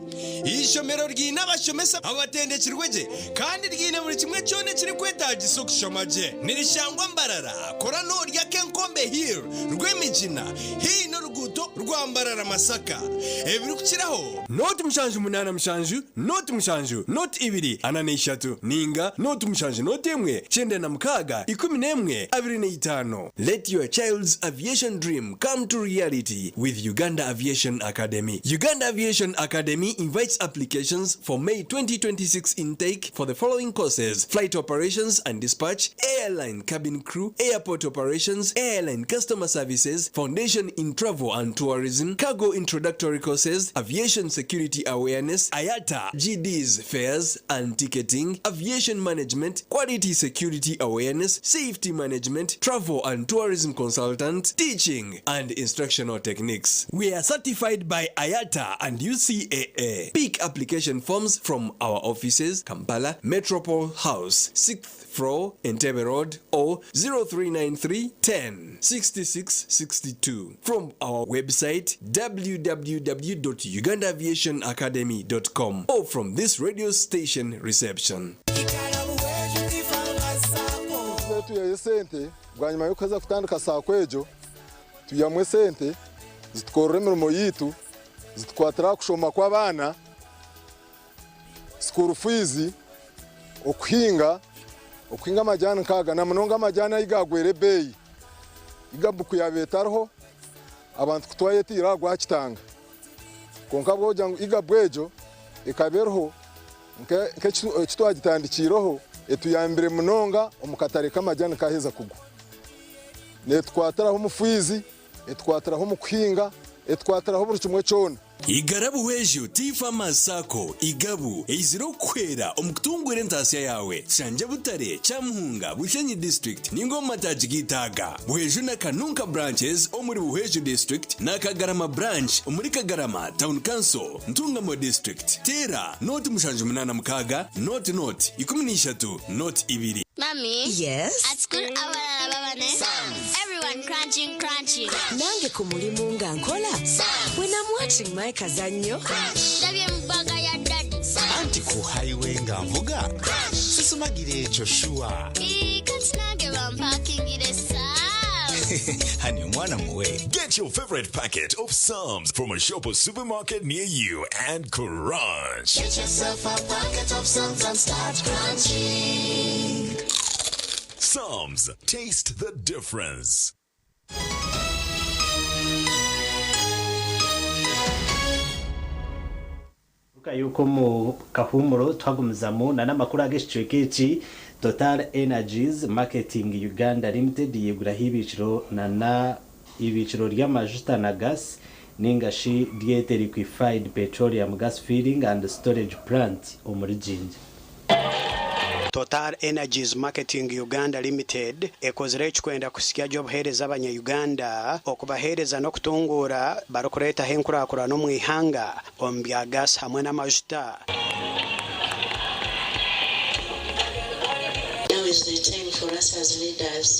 ishomero ryina bashomesa abatendekirweje kandi ryine buri kimwe cyone kiri kwetagiso kushomaje nirishangwa Mbarara korano rya Kenkombe Hill rwemijina hino ruguto rwambarara Masaka ebiri kukiraho not mushanju munana mushanju not mushanju not ibiri anane ishatu ninga not mushanju not emwe chende na mukaga 11 25. Let your child's aviation dream come to reality with Uganda Aviation Academy. Uganda Aviation Academy invites applications for May 2026 intake for the following courses: flight operations and dispatch, airline cabin crew, airport operations, airline customer services, foundation in travel and tourism, cargo introductory courses, aviation security awareness, IATA, GDs, fares and ticketing, aviation management, quality security awareness, safety management, travel and tourism consultant, teaching and instructional techniques. We are certified by IATA and UCAA. Pick application forms from our offices: Kampala, Metropole House, 6th floor, Entebbe Road, or 0393 10 66 62. From our website www.ugandaaviationacademy.com or from this radio station reception. Tuyaye sente bwanyuma yo kaza kutandika Sacco ejo tuyamwe sente zitkorera imirimo yitu zitwatira kushoma kw'abana school fees okuhinga amajyana nkaga na munonga amajyana igagwere beyi igabuku yabetaraho abantu kutwaye tira gwakitanga konka bwoja igabwejo ikaberho nke kitwagitandikiroho etuyambire munonga omukatare kamajyana kaheza kugwa netwataraho umufizi etwataraho mukuhinga etwataraho buri kimwe cyona igarabu wejo tifama Sacco igabu eiziro kwera omukutungwere ntasiya yawe shanje butare chamuhunga bushenyi district ningoma tajigitaga buhejo na kanunka branches omuri buhejo district na kagarama branch omuri kagarama town council ntungamo district tera not mushanju munana mukaga not 13 not ibiri. Mommy? Yes? At school, everyone crunching. Nange kumulimu nga nkola. When I'm watching my kazanyo. Anti ku highway nga mvuga. Susumagire Joshua. Honey, mwana muwe. Get your favorite packet of Psalms from a shop or supermarket near you and crunch. Get yourself a packet of Psalms and start crunching. Psalms, taste the difference. yuko mu kahumuro twagumizamo na namakuru agishikiki Total Energies Marketing Uganda Limited yegura hibiciro na ibiciro ry'amajuta na gas ningashi diete liquefied petroleum gas filling and storage plant omurigindi. Total Energies Marketing Uganda Limited ekozere ekikwenda kusikya gy'obuheereza abanya-Uganda okubaheereza n'okutungura barukureeta enkulaakulana mu ihanga omu bya gas hamwe n'amajuta. Now is the time for us as leaders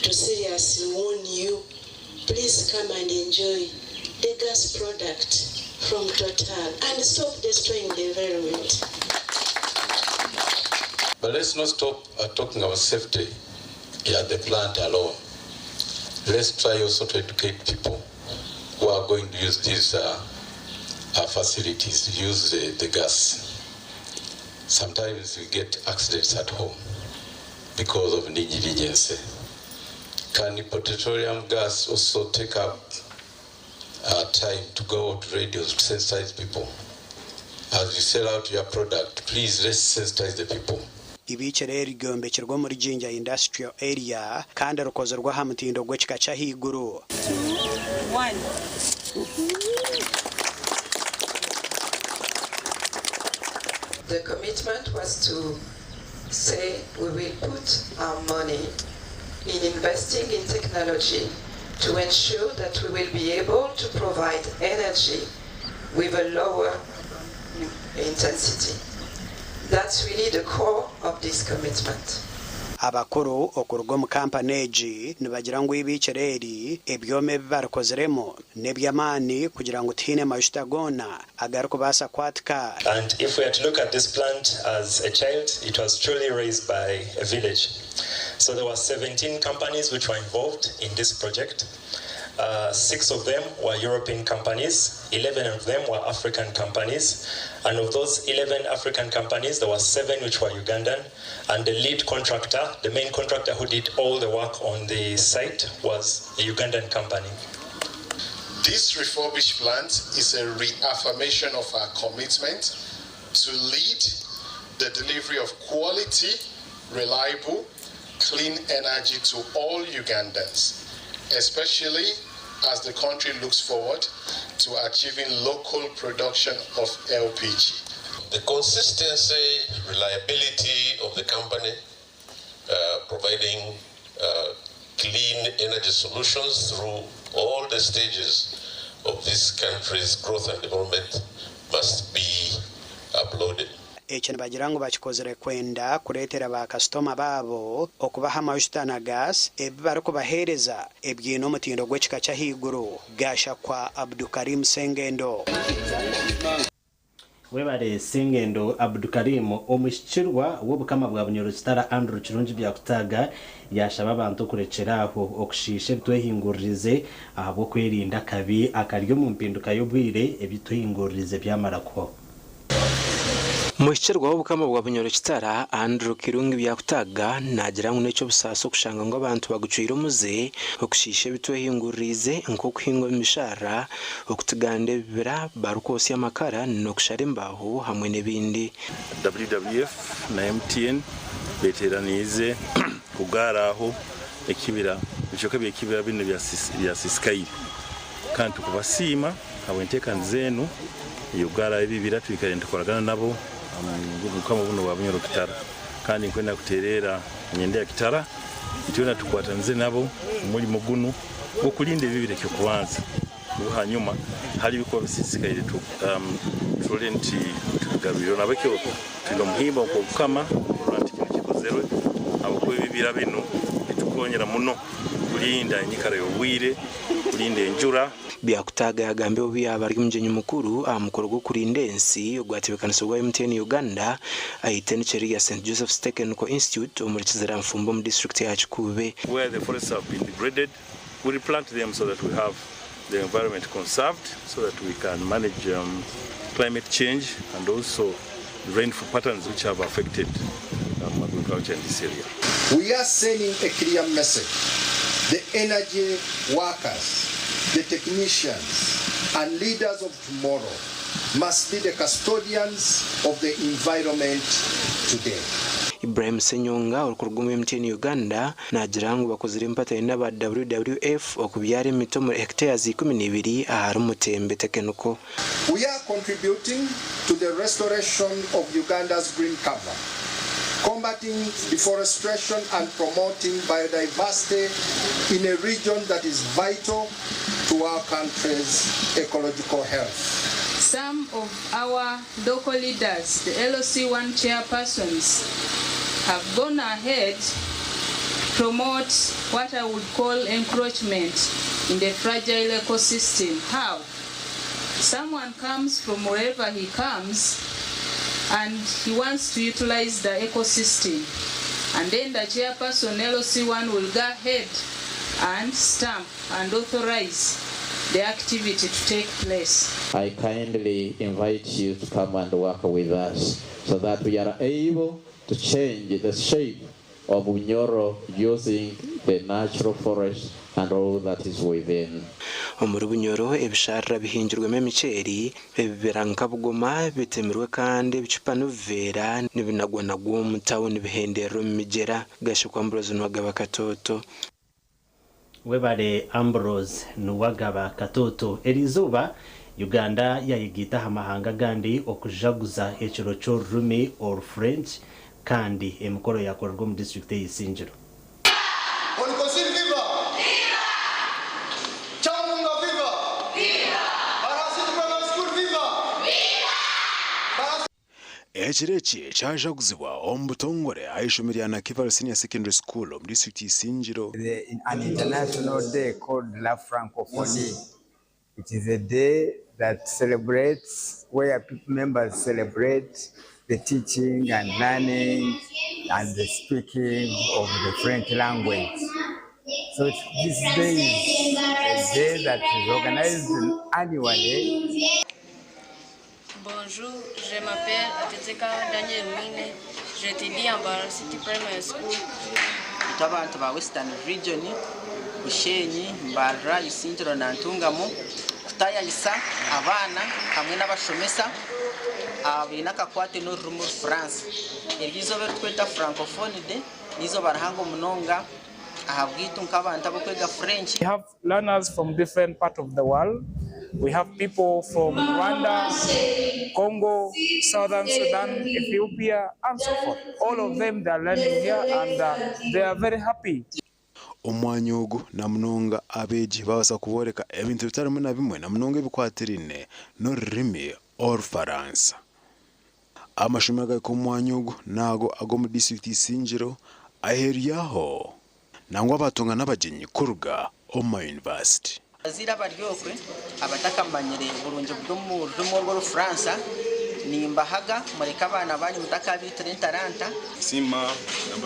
to seriously warn you, please come and enjoy the gas product from Total and stop destroying the environment. But let's not stop talking about safety at the plant alone. Let's try also to educate people who are going to use these facilities, use the gas. Sometimes we get accidents at home because of negligence. Can the petroleum gas also take up time to go to radios to sensitize people? As you sell out your product, please let's sensitize the people. Ibice rero igombekerwa muri Jinja Industrial Area kandi rukozerwa ha mutindo gw'ekika kya higuru. 1 The commitment was to say we will put our money in investing in technology to ensure that we will be able to provide energy with a lower intensity. That's really the core of this commitment. Abakuru okurugwa mu kampani egi nibagira ngo ibicereri ebyome barakozeremo nebyamani kugira ngo tine majuta gona agaruko basa kwatka. And if we had to look at this plant as a child, it was truly raised by a village. So there were 17 companies which were involved in this project. 6 of them were European companies, 11 of them were African companies, and of those 11 African companies, there were 7 which were Ugandan, and the lead contractor, the main contractor who did all the work on the site, was a Ugandan company. This refurbished plant is a reaffirmation of our commitment to lead the delivery of quality, reliable, clean energy to all Ugandans, especially as the country looks forward to achieving local production of LPG. The consistency, reliability of the company, providing clean energy solutions through all the stages of this country's growth and development must be applauded. Eche nibagira ngo bakikozere kwenda kuretera ba customer babo okubaha majuta na gas ebibara kubahereza ebyino mutindo gw'ekika kya higuru gasha kwa Abdukarim Sengendo. Webare Sengendo Abdukarim omushikirwa w'obukama bwa bunyoro kitara Andrew Kirungi byakutaga yashaba abantu kurekeraho okushishe bitwehinguririze ahabo kwerinda kabi akaryo mu mpinduka y'obwire ebitwehinguririze byamarako. Mushikirwa w'obukama bwa bunyoro kitara Andrew Kirungi byakutaga nagira ngo neco busaso kushanga ngo abantu bagucira umuze okushishe bitwehinguririze nko kuhingwa imishara okutugande bibira barukosi amakara no kushara imbaho hamwe n'ebindi. WWF na MTN beteranize kugaraho ekibira bicoka byekibira bino bya Siskai kandi tukubasima abenteka nzenu yugara ibibira twikarenda koragana nabo kama buno babunyoro kitara kandi nkwenda kuterera nyende ya kitara ituna tukwatanze nabo muri mugunu okulinda ebibire cyo kubanza hanyuma hari biko bisisikaire tu trolenti tukagabiro nabake tino muhimba ko kama uranti kikozerwe abako ebibira bino bitukonyera muno kulinda nyikara y'obwire kulinda enjura. Byakutaga yagambe obi abari mjenyi mukuru amukoro go kurinda ensi ogwatebekanisa gwa MTN Uganda ayitene cheri ya St Joseph's Technical Institute omurikizira mfumbo mu district ya Kikube. Where the forests have been degraded, we replant them so that we have the environment conserved, so that we can manage climate change and also rainfall patterns which have affected agriculture in this area. We are sending a clear message. The energy workers, the technicians and leaders of tomorrow must be the custodians of the environment today. Ibrahim Senyonga urukurugumwe MTN Uganda nagira ngo bakozire impatanye n'aba WWF okubyara imitomo hectares 12 ahari mutembe tekenuko. We are contributing to the restoration of Uganda's green cover, combating deforestation and promoting biodiversity in a region that is vital to our country's ecological health. Some of our local leaders, the LOC1 chairpersons, have gone ahead to promote what I would call encroachment in the fragile ecosystem. How? someone comes from wherever he comes and he wants to utilize the ecosystem, and then the chairperson LOC1 will go ahead and stamp and authorize the activity to take place. I kindly invite you to come and work with us so that we are able to change the shape of Bunyoro using the natural forest and all that is within. Muri Bunyoro ebisharra bihingirwemo emiceri ebiranka bugoma bitemirwe kandi bicupa nuvera nibinagwanagwa mu town bihendero migera gashikwa Ambrose nwagaba Katoto. Webare Ambrose nwagaba Katoto. Erizuba Uganda yayigita amahanga gandi okujaguza ekiro cy'Ururimi or French kandi emikoro yakorerwa mu district y'Isingiro. Ekireki kyajaguzibwa omubutongore ayishomero ya Kival Senior Secondary School mu district y'Isingiro. An international day called La Francophonie. It is a day that celebrates, where members celebrate the teaching and learning and the speaking of the French language. So this day is a day that is organized annually. Bonjour, je m'appelle Agacencwire Daniel Mine. J'étudie en Barra City Primary School. Abantu ba Western Region, Bushenyi, Barra, Isingiro na Ntungamo kutayalisa abana hamwe n'abashomesa binakakwate n'ururimi France. Iryizo berutweta Francophone de nizo barahango munonga ahabwitu nk'abantu abo kwega French. We have learners from different parts of the world. We have people from Rwanda, Congo, Southern Sudan, Ethiopia, and so forth. All of them, they are learning here and they are very happy. Omwanya ogu na munonga abeegi babasa kuboreka ebintu bitarimu na bimwe na munonga ebikwatirine n'orurimi Orufaransa. Amashomero gari ku mwanya ogu nago ago mu district y'Isingiro aheryaho nangwa abatunga n'abagenyi kuruga omu university. Azira baryokwe abatakamanyire burunje bw'omu rurimi rw'Orufaransa nimbahaga mureka abana banyu mutakabitire entaranta sima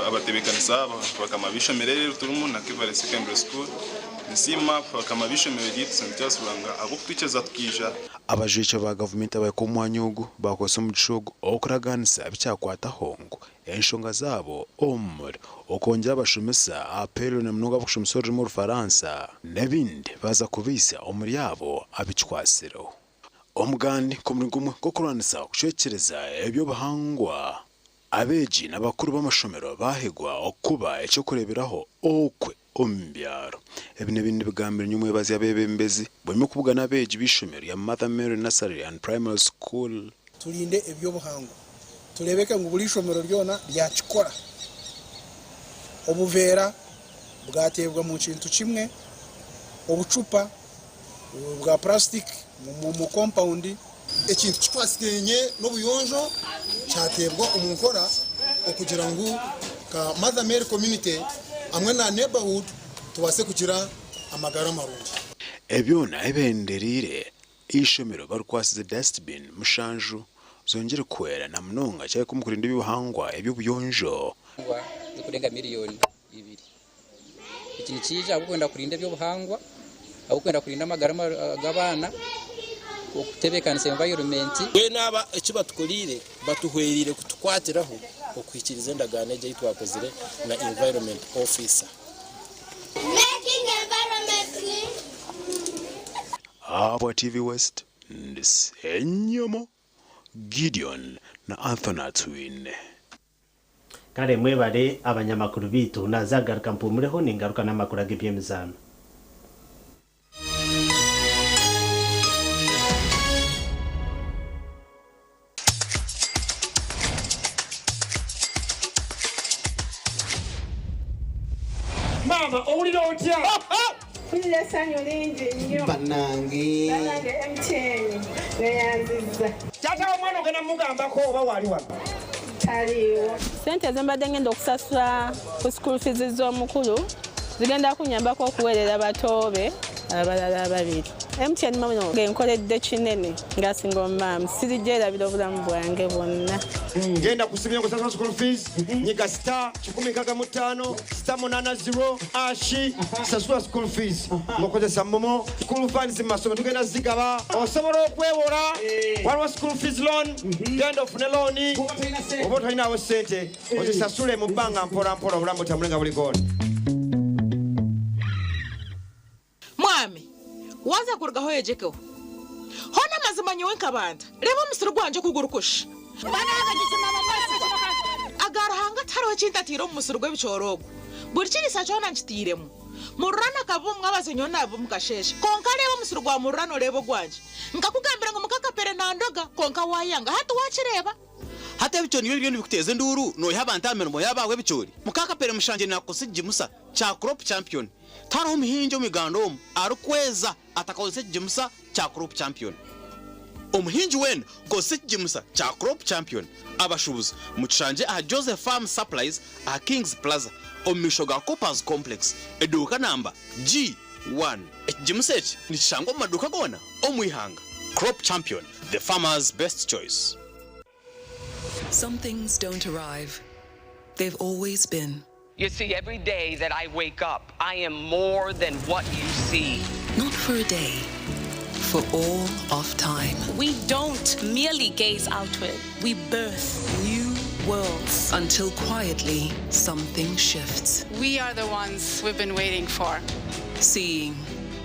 abatebekanisa bakamabishomerere turumu na Kival Secondary School sima bakamabishomerere gitsantyasubanga abo kutwiceza tukija abajicho ba government abakomwanya ogu bakoze mu gishogo okuraganisa bicyakwata hongo enshonga zabo omuri okongera abashomesa apelo na mnoga bukushomesa ururimi Orufaransa nebindi baza kubisa omuri yabo abikwasiro. Omugandi kumurigumwe ko kuranisa kucekereza ebyo bahangwa abeji n'abakuru b'amashomero bahegwa okuba ecyo kureberaho okwe ombyaro ebinebindi bigambira nyumwe bazi abebembezi bweme kuvuga n'abeji bishomero ya Mother Mary Nursery and Primary School. Tulinde ebyo buhangwa turebeke ngo buri shomero ryona ryakikora obuvera bwatebwa mu kintu kimwe obucupa bwa plastic mu compound ekintu kikwasikenye n'obuyonjo cyatebwa umunkora okugira ngo ka Mother Mary community amwe na neighborhood tubase kugira amagara marungi. Ebyona ebenderire ishomero barukwasize dustbin mushanju zongere kwera na munonga cyaye kumukurinda ibihangwa eby'ubuyonjo kurenga miliyoni 2. Ikintu kije abukwenda kurinda by'ubuhangwa abukwenda kurinda amagara g'abana okutebekanisa environment we naba ekibatukolire batuhwerire kutukwatiraho okwikiriza endagaano ejo twakozire na environment officer. Making environment clean. Abo TV West ndisenyomo Gideon na Anthony Twin. Kare mwebare abanyamakuru bitu nazagaruka mpumureho ningaruka n'amakuru agibyemizano. Mama, only don't tell. Kuja sanyo lingi nnyo. Banange. Banange MTN. Neyanziza. Tata omwana ogenda mugambako oba wali wano. Taliwo. Sente zembadde ngenda okusasula ku school fees z'omukulu zigenda kunyambako okuweerera batoobe abalala babiri MTN mama ngenkoledde kinene ngasinga omama sirijera birobulamu bwange bwonna ngenda kusibya kusasula school fees nyiga star 165 star 80 ashi sasula school fees mukozesa momo school funds masomo tugenda zigaba osobola okwewola waliwo school fees loan genda ofune loan oba tolinawo sente ozisasule mu bbanga mpola mpola obulamu butambulenga buli goona mwami waza kurugaho yejekeho hona mazima nyewe nkabanda reba umusiro gwanje kugurukusha agarahanga taro cintatiro umusiro gw'ibicorogo buri kirisa cyo nangitiremo murana kabumwe abazenyo nabo mukasheshe konka reba umusiro gwa murano rebo gwanje nkakugambira ngo mukakapere nandoga konka wayanga hatu wachireba hata bichoni byo bintu bikuteze nduru no yabantamero mo yabawe bichori mukakapere mushanje nakosije musa cha crop champion tano mihinjo migando arukweza atakaose jimusa cha crop champion umuhinji wen gose jimusa cha crop champion abashubuza mucanje a Joseph Farm Supplies a Kings Plaza omishoga Coppers Complex eduka namba G1 jimusa ni shango maduka gona omwihanga crop champion the farmer's best choice. Some things don't arrive, they've always been. You see, every day that I wake up, I am more than what you see. Not for a day, for all of time. We don't merely gaze outward, we birth new worlds. Until quietly, something shifts. We are the ones we've been waiting for. Seeing.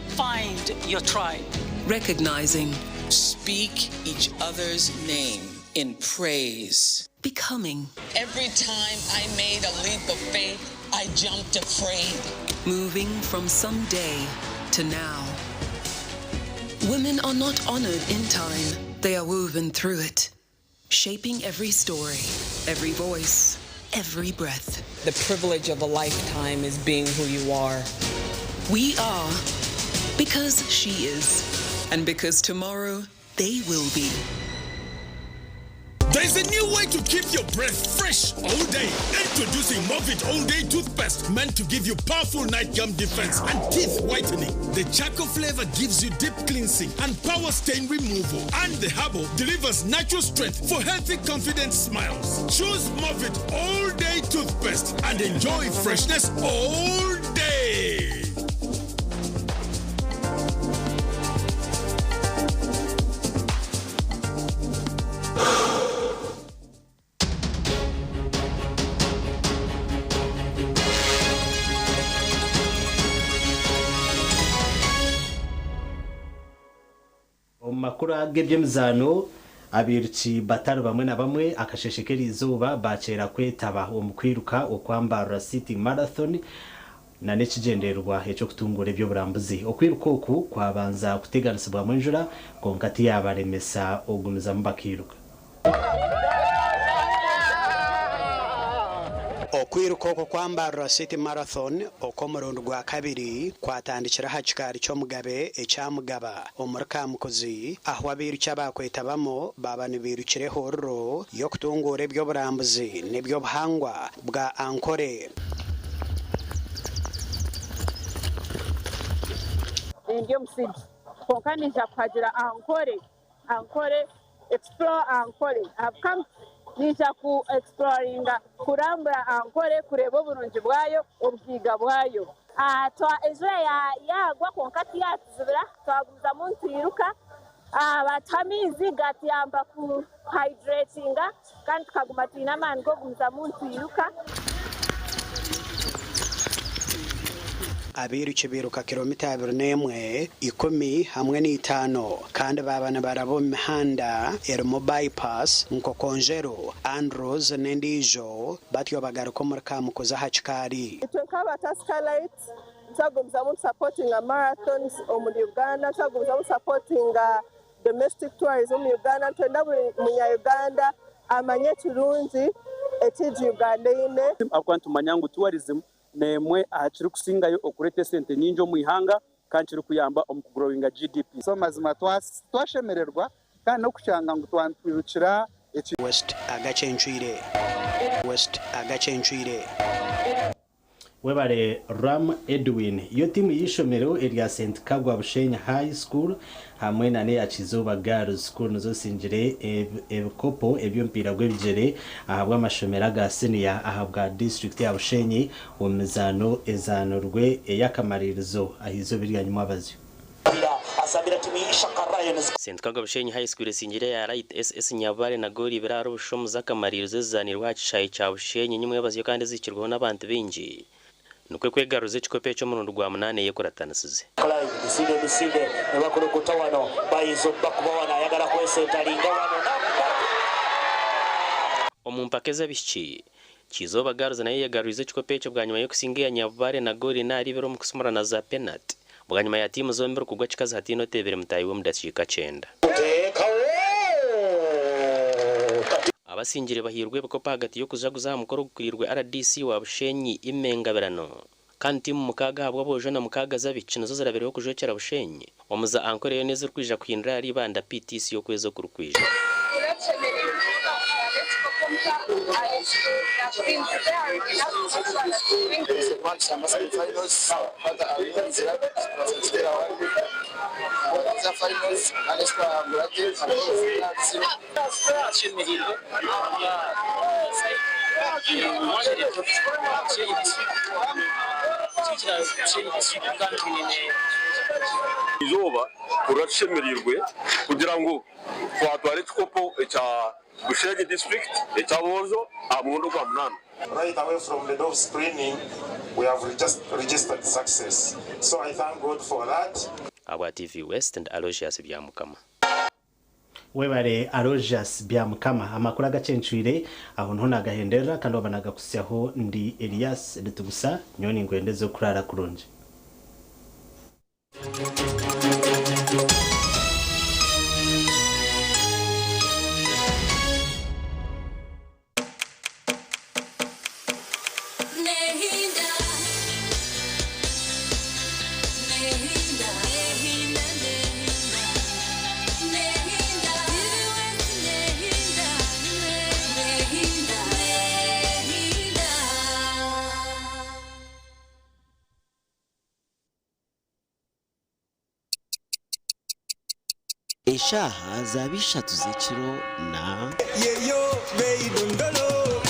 Find your tribe. Recognizing. Speak each other's name in praise. Becoming. Every time I made a leap of faith, I jumped afraid. Moving from someday to now. Women are not honored in time, they are woven through it. Shaping every story, every voice, every breath. The privilege of a lifetime is being who you are. We are, because she is, and because tomorrow they will be. There's a new way to keep your breath fresh all day. Introducing Movit All Day Toothpaste, meant to give you powerful night gum defense and teeth whitening. The charcoal flavor gives you deep cleansing and power stain removal. And the herbal delivers natural strength for healthy, confident smiles. Choose Movit All Day Toothpaste and enjoy freshness all day. Makuru agebyemzano abirci bataro bamwe na bamwe akasheshekera izuba bacera kwetaba omukwiruka okwambara city marathon na nekigenderwa echo kutungura ebyo burambuzi okwiruka oku kwabanza kuteganisibwa mu njura konkati yabaremesa ogumiza mubakiruka okwiruka okwo kwambara city marathon okomurundi gwa kabiri kwatandikira hachikari ky'omugabe ekyamugaba omurika mukozi aho abiruki abakwetabamo baba nibirukireho oruro y'okutungura ebyoburambuzi n'ebyobuhangwa bwa ankore ndio msiji konkanisha kwagira ankore explore ankore have come nisha ku exploringa kurambura ankore kureba burungi bwayo obwiga bwayo twa Israel yagwa konkati yatizibira twaguza muntu yiruka batamizi gatiyamba ku hydratinga kandi tukaguma tina man go guza muntu yiruka abiruki biruka kilomita 21 10 hamwe n'itano kandi babana barabo mihanda erimo bypass nkokonjero andros nendijo batyo bagaruka muri kamukoza hachikari twekaba taskalite twagumza mu supporting a marathons mu Uganda twagumza mu supporting domestic tourism mu Uganda twenda mu Uganda amanye turunzi etiji Uganda ine akwantu manyangu tourism nemwe ahakiri kusingayo okurete sente nyinjo muihanga kanchiri kuyamba omukugurowinga GDP so mazima twashemererwa kandi no kushanga ngo twantwirukira West Agacencwire webare Ram Edwin iyo timu y'ishomero Elias Rutugusa High School hamwe na ne Akizuba Girls School nazo sinjire ebikopo ebyo mpira gw'ebigere ahabwa amashomero ga senior ahabwa district ya Bushenyi umizano ezanurwe eyakamaririzo ahizo biryanyuma abazyo Sentkaga Bushenyi High School sinjire ya Right SS Nyabare na Gori biraro bushomuza kamaririzo zanirwa kishayi cha Bushenyi nyumwe y'abazyo kandi zikirwaho n'abantu binji nukwe kwegaruze chikope cyo mu rwa munane yekoratanasize Bisinde nebakurukuta wano bayizo bakubawana yagala kwesenta linga wano omumpakeza bishi kizoba garuze naye yegaruze chikope cyo bwanyuma yo kusinga ya Nyabare na Gori na ribero mu kusumura na za penalty bwanyuma ya timu zombi kugwa chikaza hatino tebere mutayi wo mudashika 9 abasinjire bahirwe bakopa hagati yo kujaguza mukoro gukurirwe RDC wa Bushenyi imengaberano kandi timu mukaga habwa bojo na mukaga zabici nazo zirabereho kujokera Bushenyi omuza ankore yo neze kwija kwindra ari banda PTC yo kwezo kurukwija izoba kurashemerirwe kugira ngo twatware twikopo cha Bushenyi district echabozo amundo kwa munana. Right away from the door screening, we have registered success. So I thank God for that. Our TV West and Aloysius Byamukama. Webare Aloysius Byamukama amakuru agacencuire aho ntona gahendera kandi babanaga kusyaho ndi Elias Rutugusa nyoni ngwendezo kurara kurunje. Eshaha zabishatu zechiro na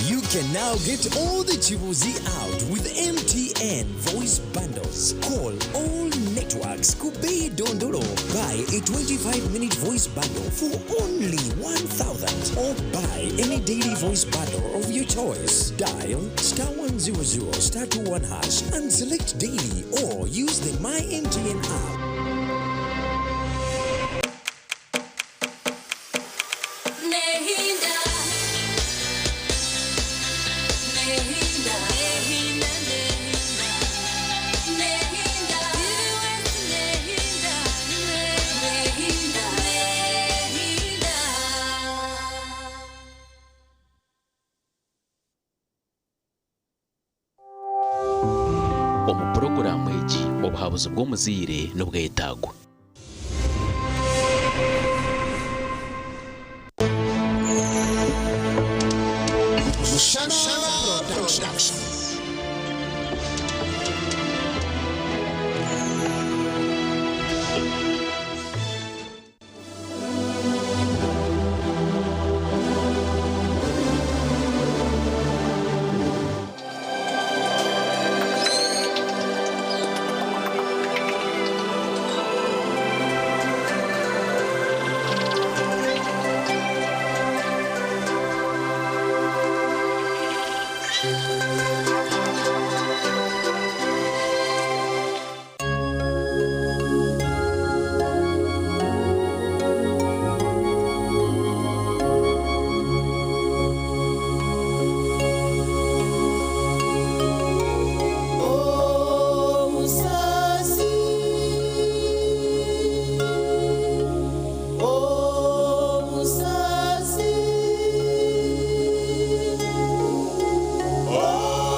You can now get all the Chibuzi out with MTN voice bundles. Call all networks Kubei Dondolo. Buy a 25-minute voice bundle for only 1,000 or buy any daily voice bundle of your choice. Dial *100 *21# and select daily or use the My MTN app. Omuprogrammu egi obuhabuzi bw'omuzire n'obwetaago. Production. Oh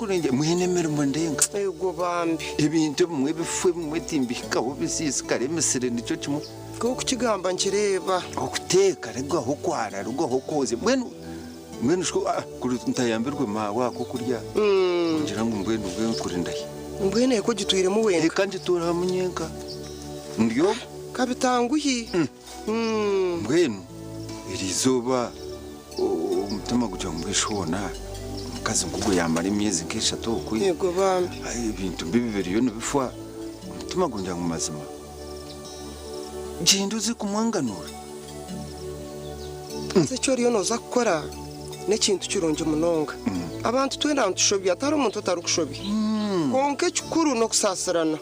kurenge mwene mirimo ndenga ego bambi ibintu bimwe bifwe bimwe timbikaho bisisikare misire nicyo kimwe ko kukigamba nkireba okuteka rego aho kwara rego aho koze mwene shko ntayambirwe mawa ko kurya ngira ngo mwene kuri ndaye mbwene ko gitwire mu wenga kandi tura munyenga ndyo kabitanguhi mbwene irizoba umutima kujya mu bishona mukazi ngugo yamara imyezi nk'eshatu kwi yego bambi ibintu bibiriyo nibifwa umutima gunjya mu mazima genda uzi kumwanganura se cyo riyo noza gukora n'ikintu kironje munonga abantu twe nta ntushobi atari umuntu atari kushobi konke cyukuru no kusasirana